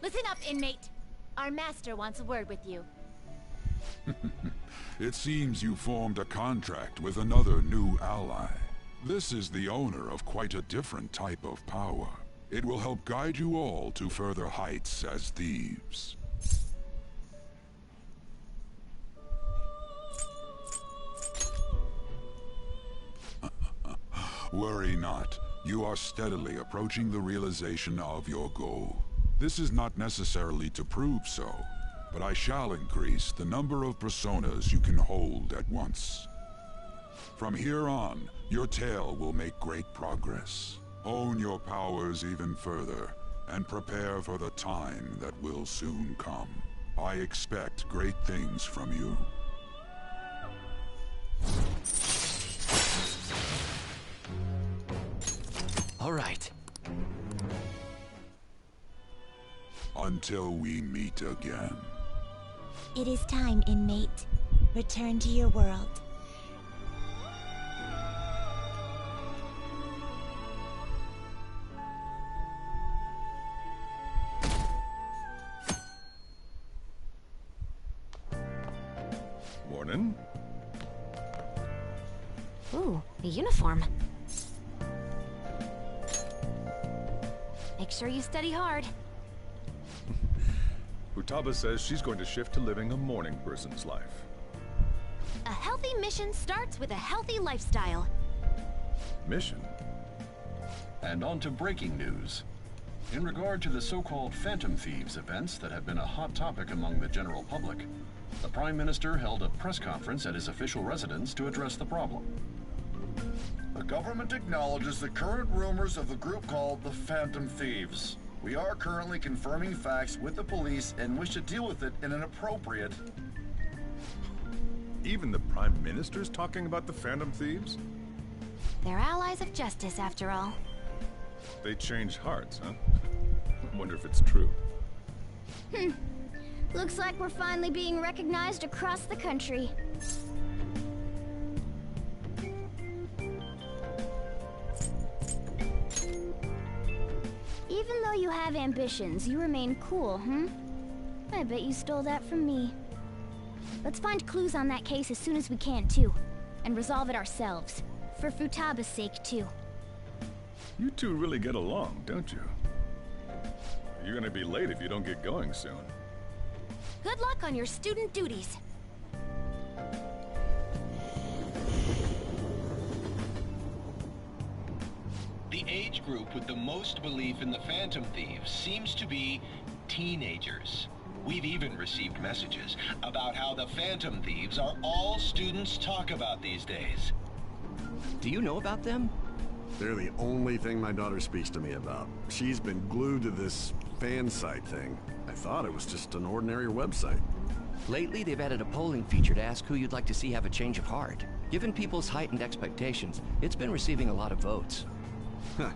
Listen up, inmate. Our master wants a word with you. It seems you formed a contract with another new ally. This is the owner of quite a different type of power. It will help guide you all to further heights as thieves. Worry not. You are steadily approaching the realization of your goal. This is not necessarily to prove so, but I shall increase the number of personas you can hold at once. From here on, your tale will make great progress. Hone your powers even further, and prepare for the time that will soon come. I expect great things from you. All right. Until we meet again. It is time, inmate. Return to your world. Morning. Ooh, a uniform. Make sure you study hard. Futaba says she's going to shift to living a morning person's life. A healthy mission starts with a healthy lifestyle. Mission? And on to breaking news. In regard to the so-called Phantom Thieves events that have been a hot topic among the general public, the Prime Minister held a press conference at his official residence to address the problem. The government acknowledges the current rumors of the group called the Phantom Thieves. We are currently confirming facts with the police and wish to deal with it in an appropriate... Even the Prime Minister's talking about the Phantom Thieves? They're allies of justice, after all. They change hearts, huh? Wonder if it's true. Looks like we're finally being recognized across the country. Even though you have ambitions, you remain cool, I bet you stole that from me. Let's find clues on that case as soon as we can, too. And resolve it ourselves. For Futaba's sake, too. You two really get along, don't you? You're gonna be late if you don't get going soon. Good luck on your student duties. The age group with the most belief in the Phantom Thieves seems to be teenagers. We've even received messages about how the Phantom Thieves are all students talk about these days. Do you know about them? They're the only thing my daughter speaks to me about. She's been glued to this fan site thing. I thought it was just an ordinary website. Lately, they've added a polling feature to ask who you'd like to see have a change of heart. Given people's heightened expectations, it's been receiving a lot of votes. Huh.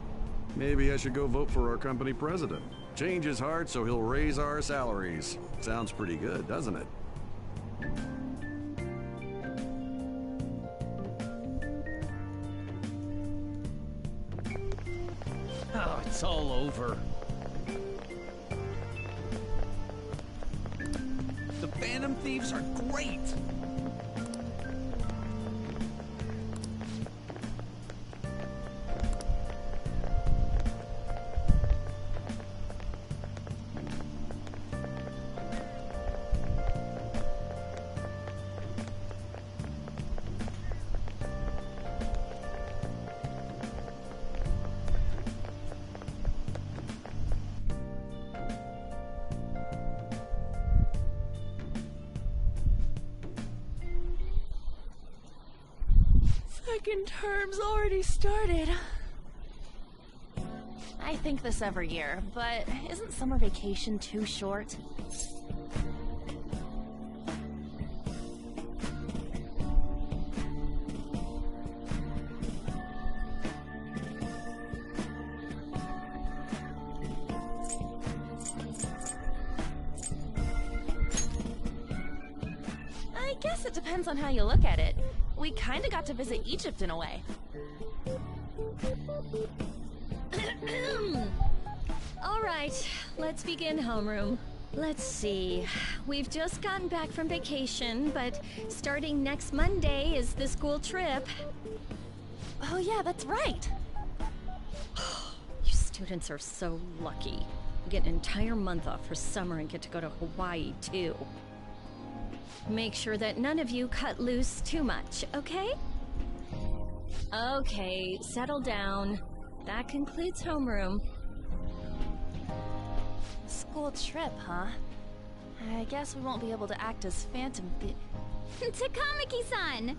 Maybe I should go vote for our company president. Change his heart so he'll raise our salaries. Sounds pretty good, doesn't it? Oh, it's all over. The Phantom Thieves are great! Second term's already started. I think this every year, but isn't summer vacation too short? I guess it depends on how you look at it. We kinda got to visit Egypt in a way. All right, let's begin homeroom. Let's see. We've just gotten back from vacation, but starting next Monday is the school trip. Oh yeah, that's right. You students are so lucky. You get an entire month off for summer and get to go to Hawaii, too. Make sure that none of you cut loose too much, okay? Okay, settle down. That concludes homeroom. School trip, huh? I guess we won't be able to act as Phantom Takamaki-san!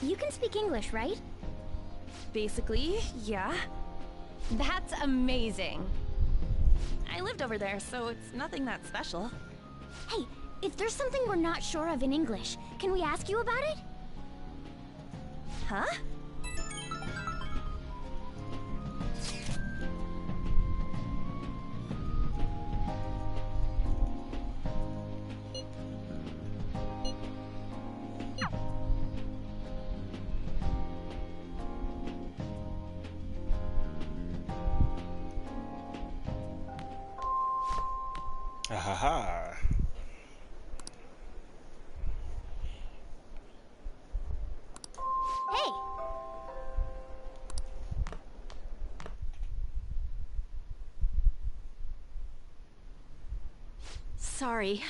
You can speak English, right? Basically, yeah. That's amazing. I lived over there, so it's nothing that special. Hey, if there's something we're not sure of in English, can we ask you about it? Huh? Ahaha. Hey! Sorry.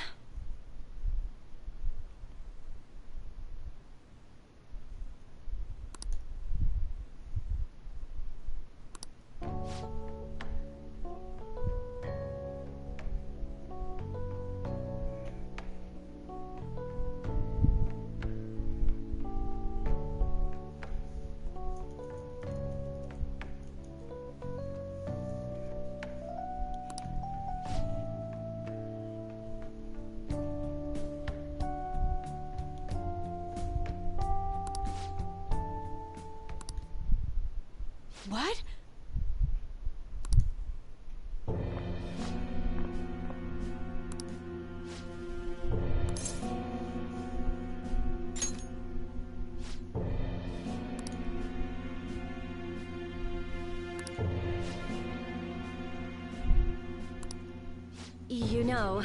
What? You know...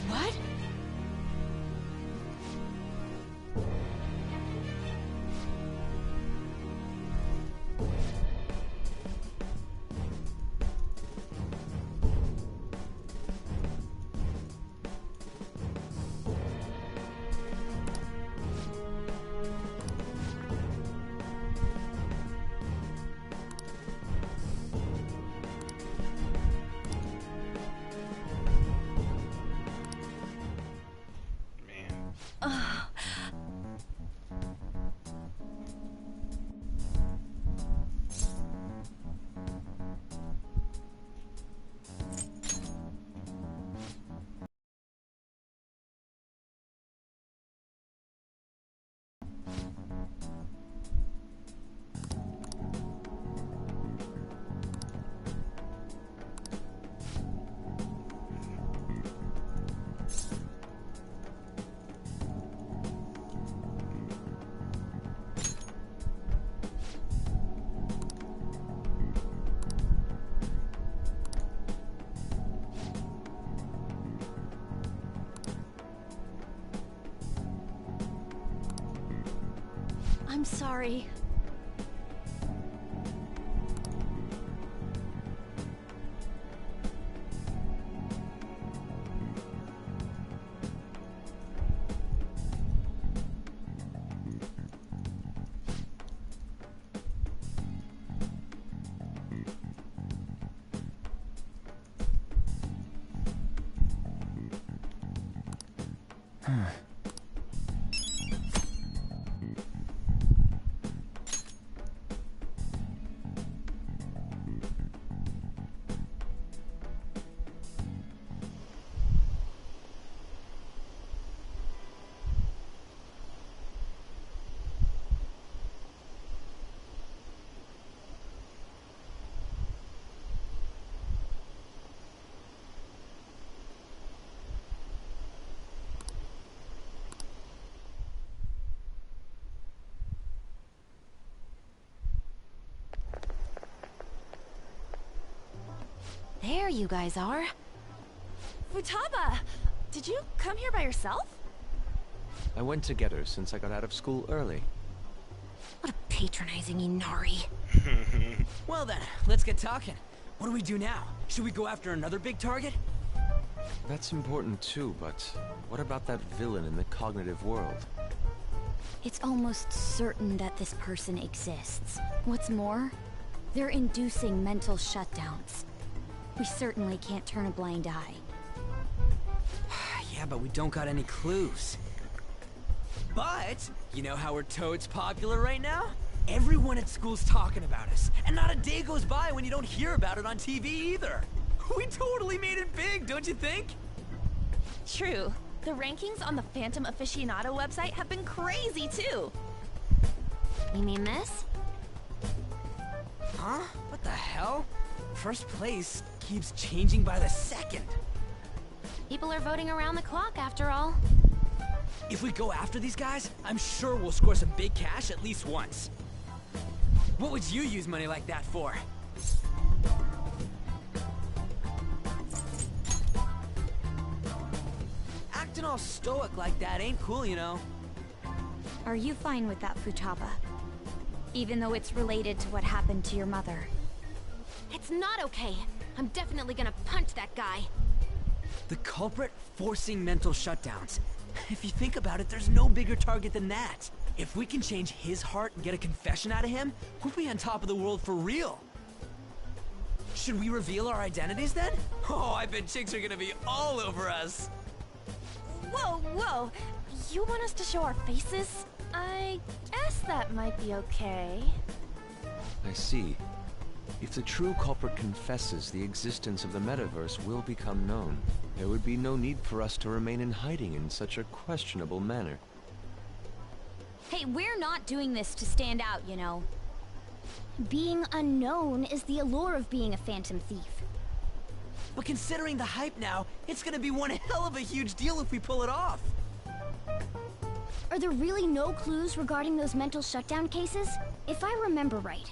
What? I'm sorry. There you guys are. Futaba! Did you come here by yourself? I went to get her since I got out of school early. What a patronizing Inari. Well then, let's get talking. What do we do now? Should we go after another big target? That's important too, but what about that villain in the cognitive world? It's almost certain that this person exists. What's more, they're inducing mental shutdowns. We certainly can't turn a blind eye. Yeah, but we don't got any clues. But, you know how we're toads popular right now? Everyone at school's talking about us, and not a day goes by when you don't hear about it on TV either. We totally made it big, don't you think? True. The rankings on the Phantom Aficionado website have been crazy too. You mean this? Huh? What the hell? First place keeps changing by the second. People are voting around the clock after all. If we go after these guys, I'm sure we'll score some big cash at least once. What would you use money like that for? Acting all stoic like that ain't cool, you know. Are you fine with that, Futaba? Even though it's related to what happened to your mother. It's not okay. I'm definitely gonna punch that guy. The culprit forcing mental shutdowns. If you think about it, there's no bigger target than that. If we can change his heart and get a confession out of him, we'll be on top of the world for real. Should we reveal our identities then? Oh, I bet chicks are gonna be all over us. Whoa, whoa! You want us to show our faces? I guess that might be okay. I see. If the true culprit confesses, the existence of the metaverse will become known. There would be no need for us to remain in hiding in such a questionable manner. Hey, we're not doing this to stand out, you know. Being unknown is the allure of being a phantom thief. But considering the hype now, it's gonna be one hell of a huge deal if we pull it off. Are there really no clues regarding those mental shutdown cases? If I remember right,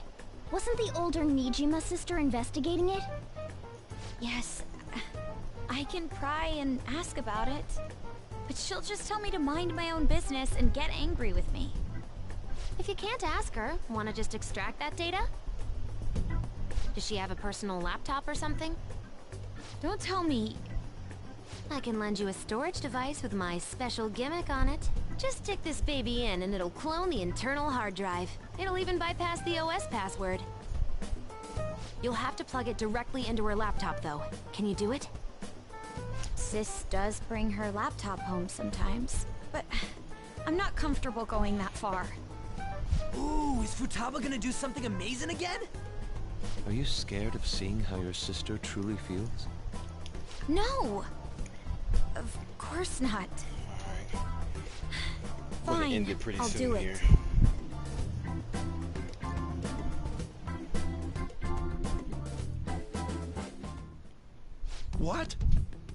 wasn't the older Nijima sister investigating it? Yes, I can pry and ask about it. But she'll just tell me to mind my own business and get angry with me. If you can't ask her, want to just extract that data? Does she have a personal laptop or something? Don't tell me. I can lend you a storage device with my special gimmick on it. Just stick this baby in and it'll clone the internal hard drive. It'll even bypass the OS password. You'll have to plug it directly into her laptop though. Can you do it? Sis does bring her laptop home sometimes, but I'm not comfortable going that far. Ooh, is Futaba gonna do something amazing again? Are you scared of seeing how your sister truly feels? No! Of course not. Gonna end it pretty I'll soon do it. here. What?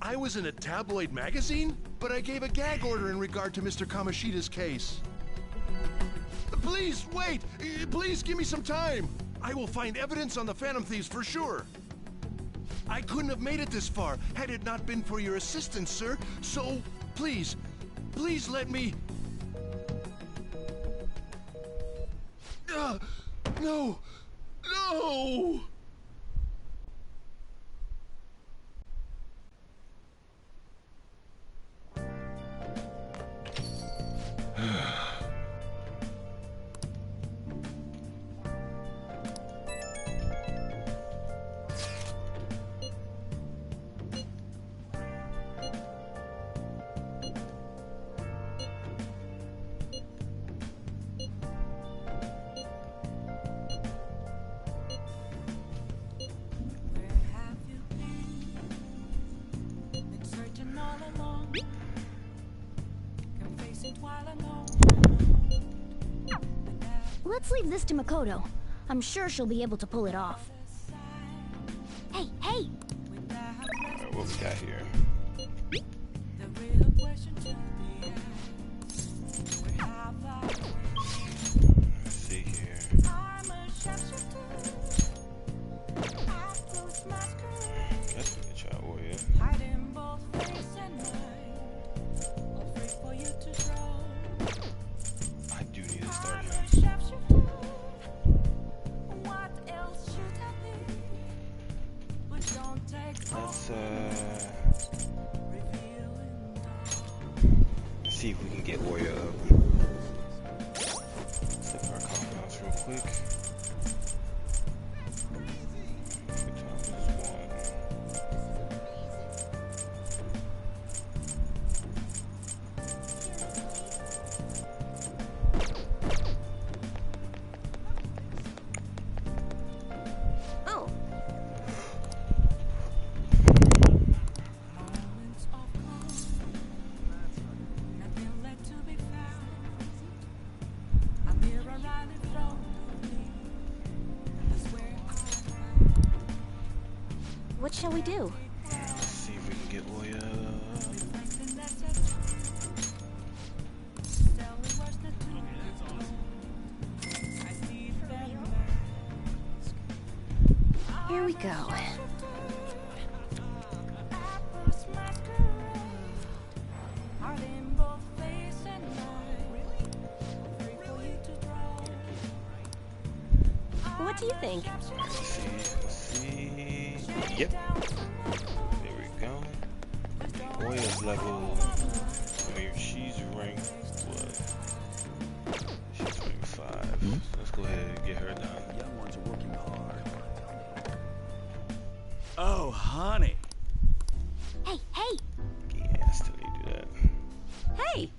I was in a tabloid magazine? But I gave a gag order in regard to Mr. Kamoshida's case. Please, wait! Please give me some time! I will find evidence on the Phantom Thieves for sure. I couldn't have made it this far had it not been for your assistance, sir. So, please, please let me... No! No! Let's leave this to Makoto. I'm sure she'll be able to pull it off. Hey, hey! Alright, what we got here? Let's see here. That's a good child warrior. I do need to start him. Let's see if we can get Warrior up. Set our confidence real quick. What shall we do? Let's see if we can get Warrior. Here we go. What do you think? Let's see. Yep. There we go. Warrior's level. I mean, she's ranked what? get her done. Young ones are working hard. Oh, honey. Hey, hey! Yeah, I still need to do that. Hey!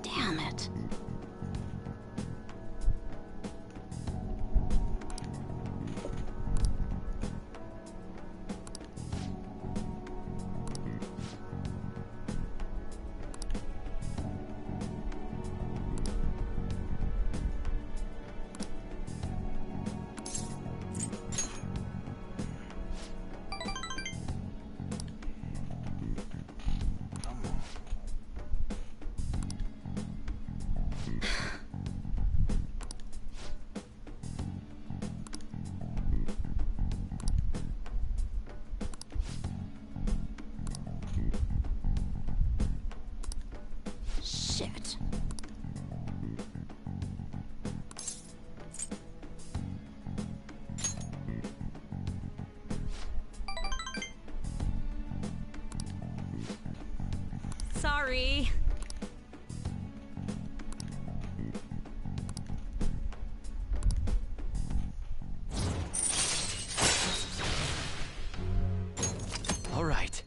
Damn it. Shit. Sorry. All right.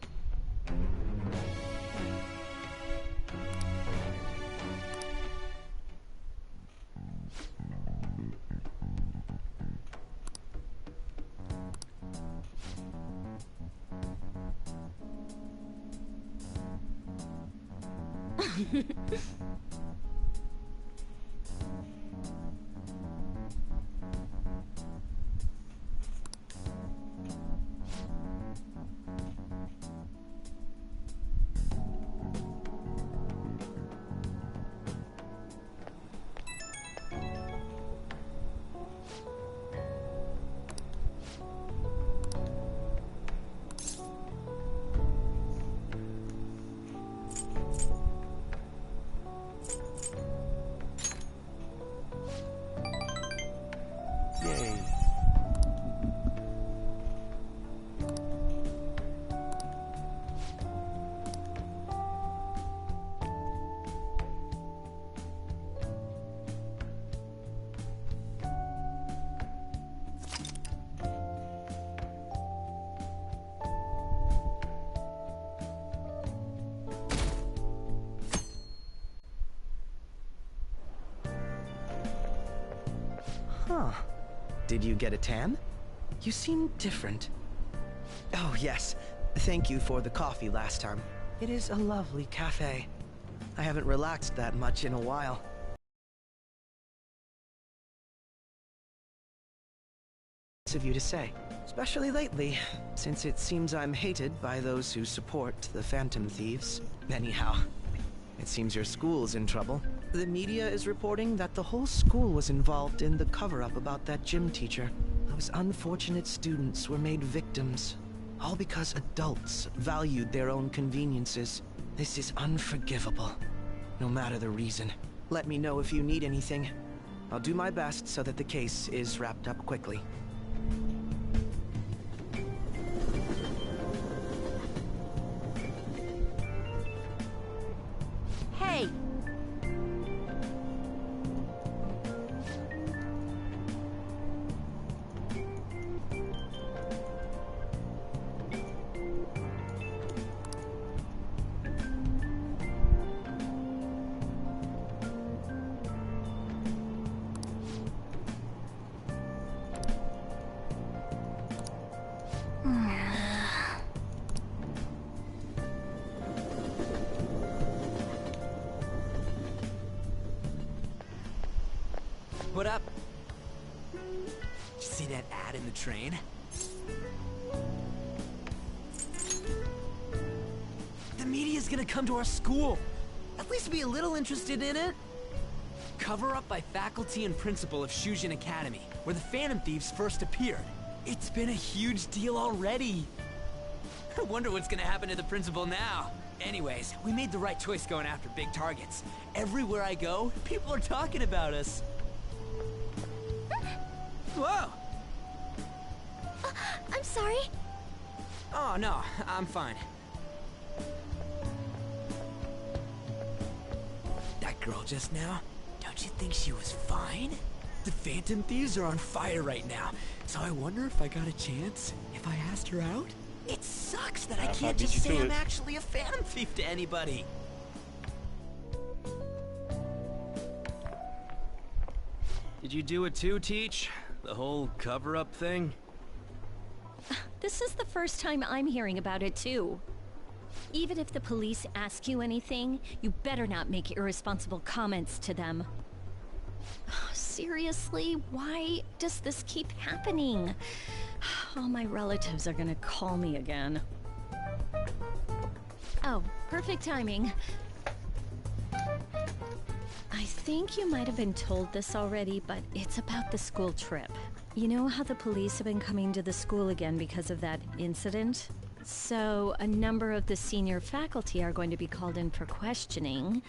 Yay. Huh. Did you get a tan? You seem different. Oh, yes. Thank you for the coffee last time. It is a lovely cafe. I haven't relaxed that much in a while. Of you to say, especially lately, since it seems I'm hated by those who support the Phantom Thieves. Anyhow, it seems your school's in trouble. The media is reporting that the whole school was involved in the cover-up about that gym teacher. Those unfortunate students were made victims, all because adults valued their own conveniences. This is unforgivable, no matter the reason. Let me know if you need anything. I'll do my best so that the case is wrapped up quickly. What up? Did you see that ad in the train? The media's gonna come to our school. At least be a little interested in it. Cover up by faculty and principal of Shujin Academy, where the Phantom Thieves first appeared. It's been a huge deal already. I wonder what's gonna happen to the principal now. Anyways, we made the right choice going after big targets. Everywhere I go, people are talking about us. Whoa! I'm sorry. Oh, no, I'm fine. That girl just now, don't you think she was fine? The Phantom Thieves are on fire right now, so I wonder if I got a chance if I asked her out? It sucks that I can't just say I'm actually a Phantom Thief to anybody. Did you do it too, Teach? The whole cover-up thing? This is the first time I'm hearing about it, too. Even if the police ask you anything, you better not make irresponsible comments to them. Seriously, why does this keep happening? All my relatives are gonna call me again. Oh, perfect timing. I think you might have been told this already, but it's about the school trip. You know how the police have been coming to the school again because of that incident? So, a number of the senior faculty are going to be called in for questioning,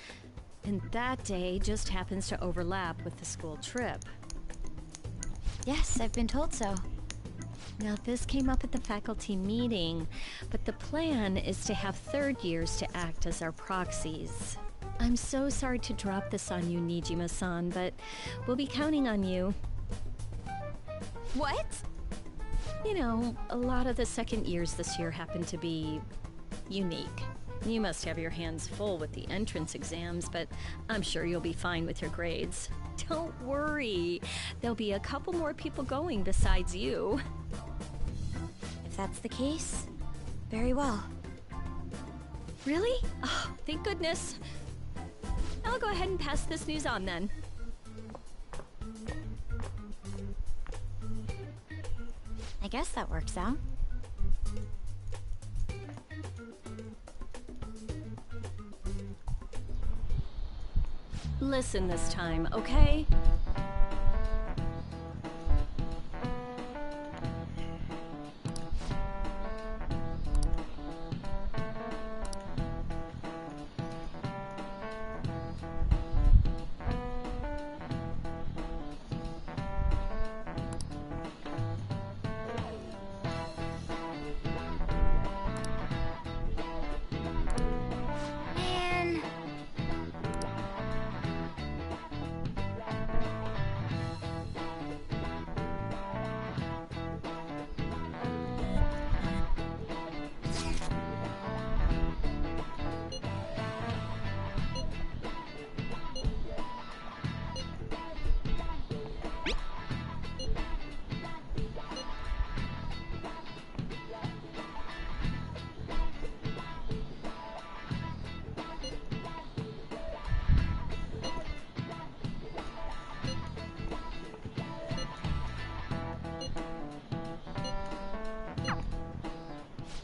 and that day just happens to overlap with the school trip. Yes, I've been told so. Now, this came up at the faculty meeting, but the plan is to have third years to act as our proxies. I'm so sorry to drop this on you, Nijima-san, but we'll be counting on you. What? You know, a lot of the second years this year happen to be unique. You must have your hands full with the entrance exams, but I'm sure you'll be fine with your grades. Don't worry. There'll be a couple more people going besides you. If that's the case, very well. Really? Oh, thank goodness. I'll go ahead and pass this news on then. I guess that works out. Listen this time, okay?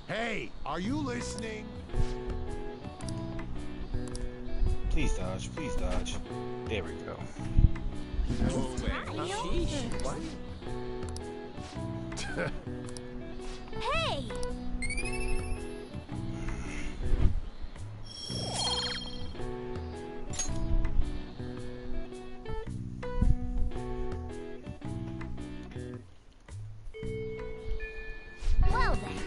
Hey, are you listening? Please dodge, please dodge. There we go. No way. Sheesh. What? Hey! Well then.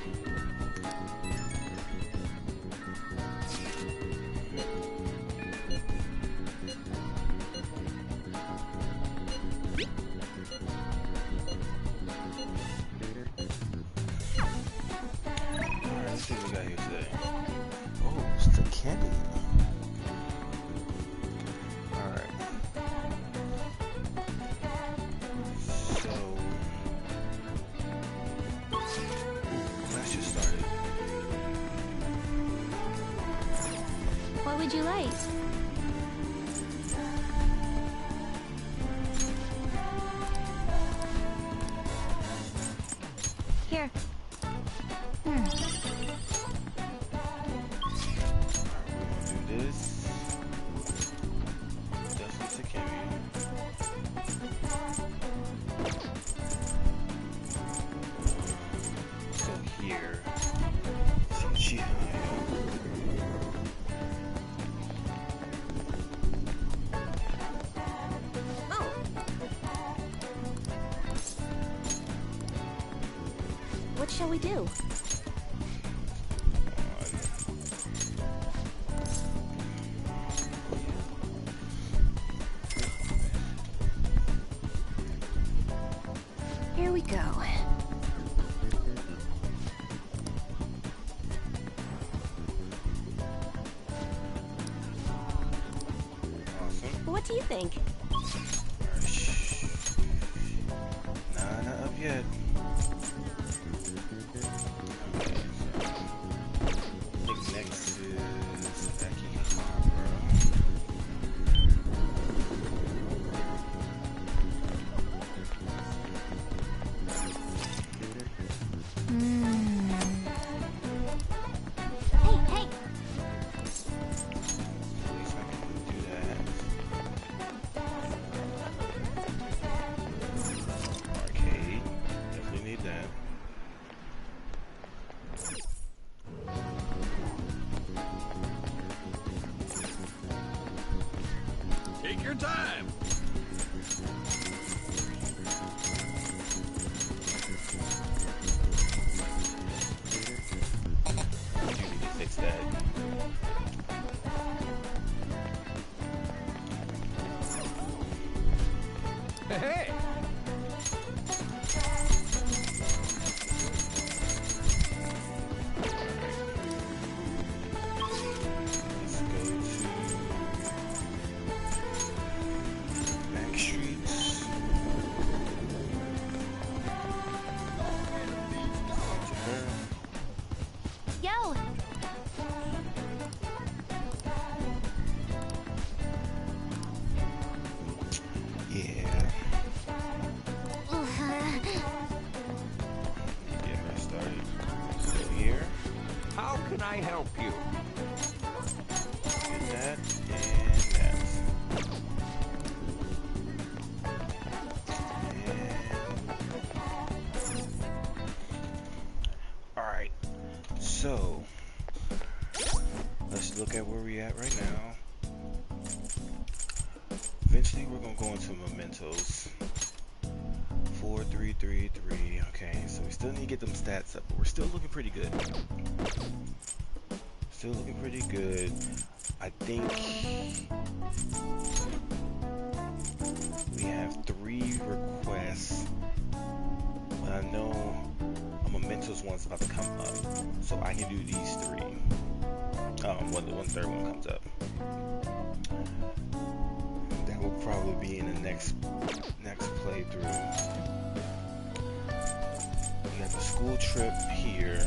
Alright, let's see what we got here today. Oh, it's the candy. Alright. So let's just start it. What would you like? this. Justice Takemi. So here, Chihaya. What shall we do? Here we go. Awesome. What do you think? Nah, not up yet. I think next is Akihabara. Hey, hey! At least I can do that. Arcade. Definitely need that. Take your time. I do need to fix that. Hey! Let's go to Back Streets. To her. Yo! Yeah. Get her started. Still here. How can I help you? Get that and that. Alright. So let's look at where we at right now. Eventually we're gonna go into mementos. 4333. Okay, so we still need to get them stats up, but we're still looking pretty good. Still looking pretty good. I think we have 3 requests, but I know a mementos one's about to come up, so I can do these 3. One third one comes up. That will probably be in the next playthrough. We got the school trip here,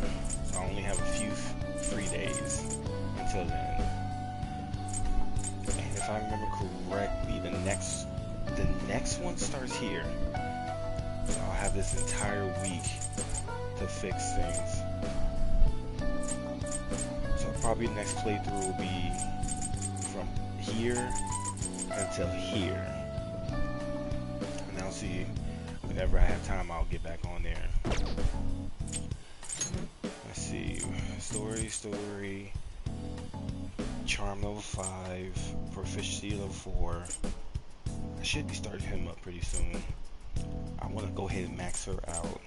so I only have a few free days until then. And if I remember correctly, the next one starts here. So I'll have this entire week to fix things. So probably the next playthrough will be from here until here. And I'll see whenever I have time, I'll get back on there. Let's see. Story. Charm level 5. Proficiency level 4. I should be starting him up pretty soon. I want to go ahead and max her out.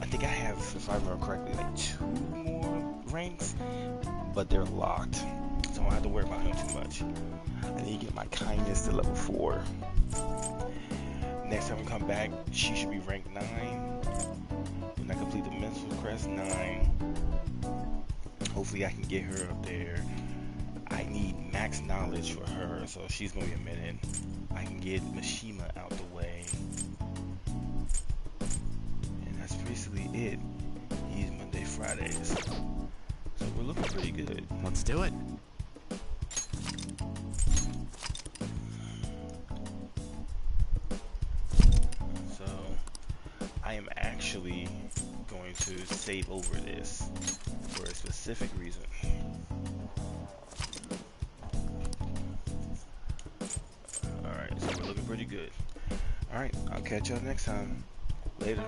I think I have, if I remember correctly, like 2 more ranks, but they're locked. So I don't have to worry about him too much. I need to get my kindness to level 4. Next time we come back, she should be ranked 9. When I complete the mental crest, 9. Hopefully I can get her up there. I need max knowledge for her, so she's gonna be a minute. I can get Mishima out the way. And that's basically it. He's Monday, Fridays. So we're looking pretty good. Let's do it. So I am actually going to save over this for a specific reason. Alright, so we're looking pretty good. Alright, I'll catch y'all next time. Later.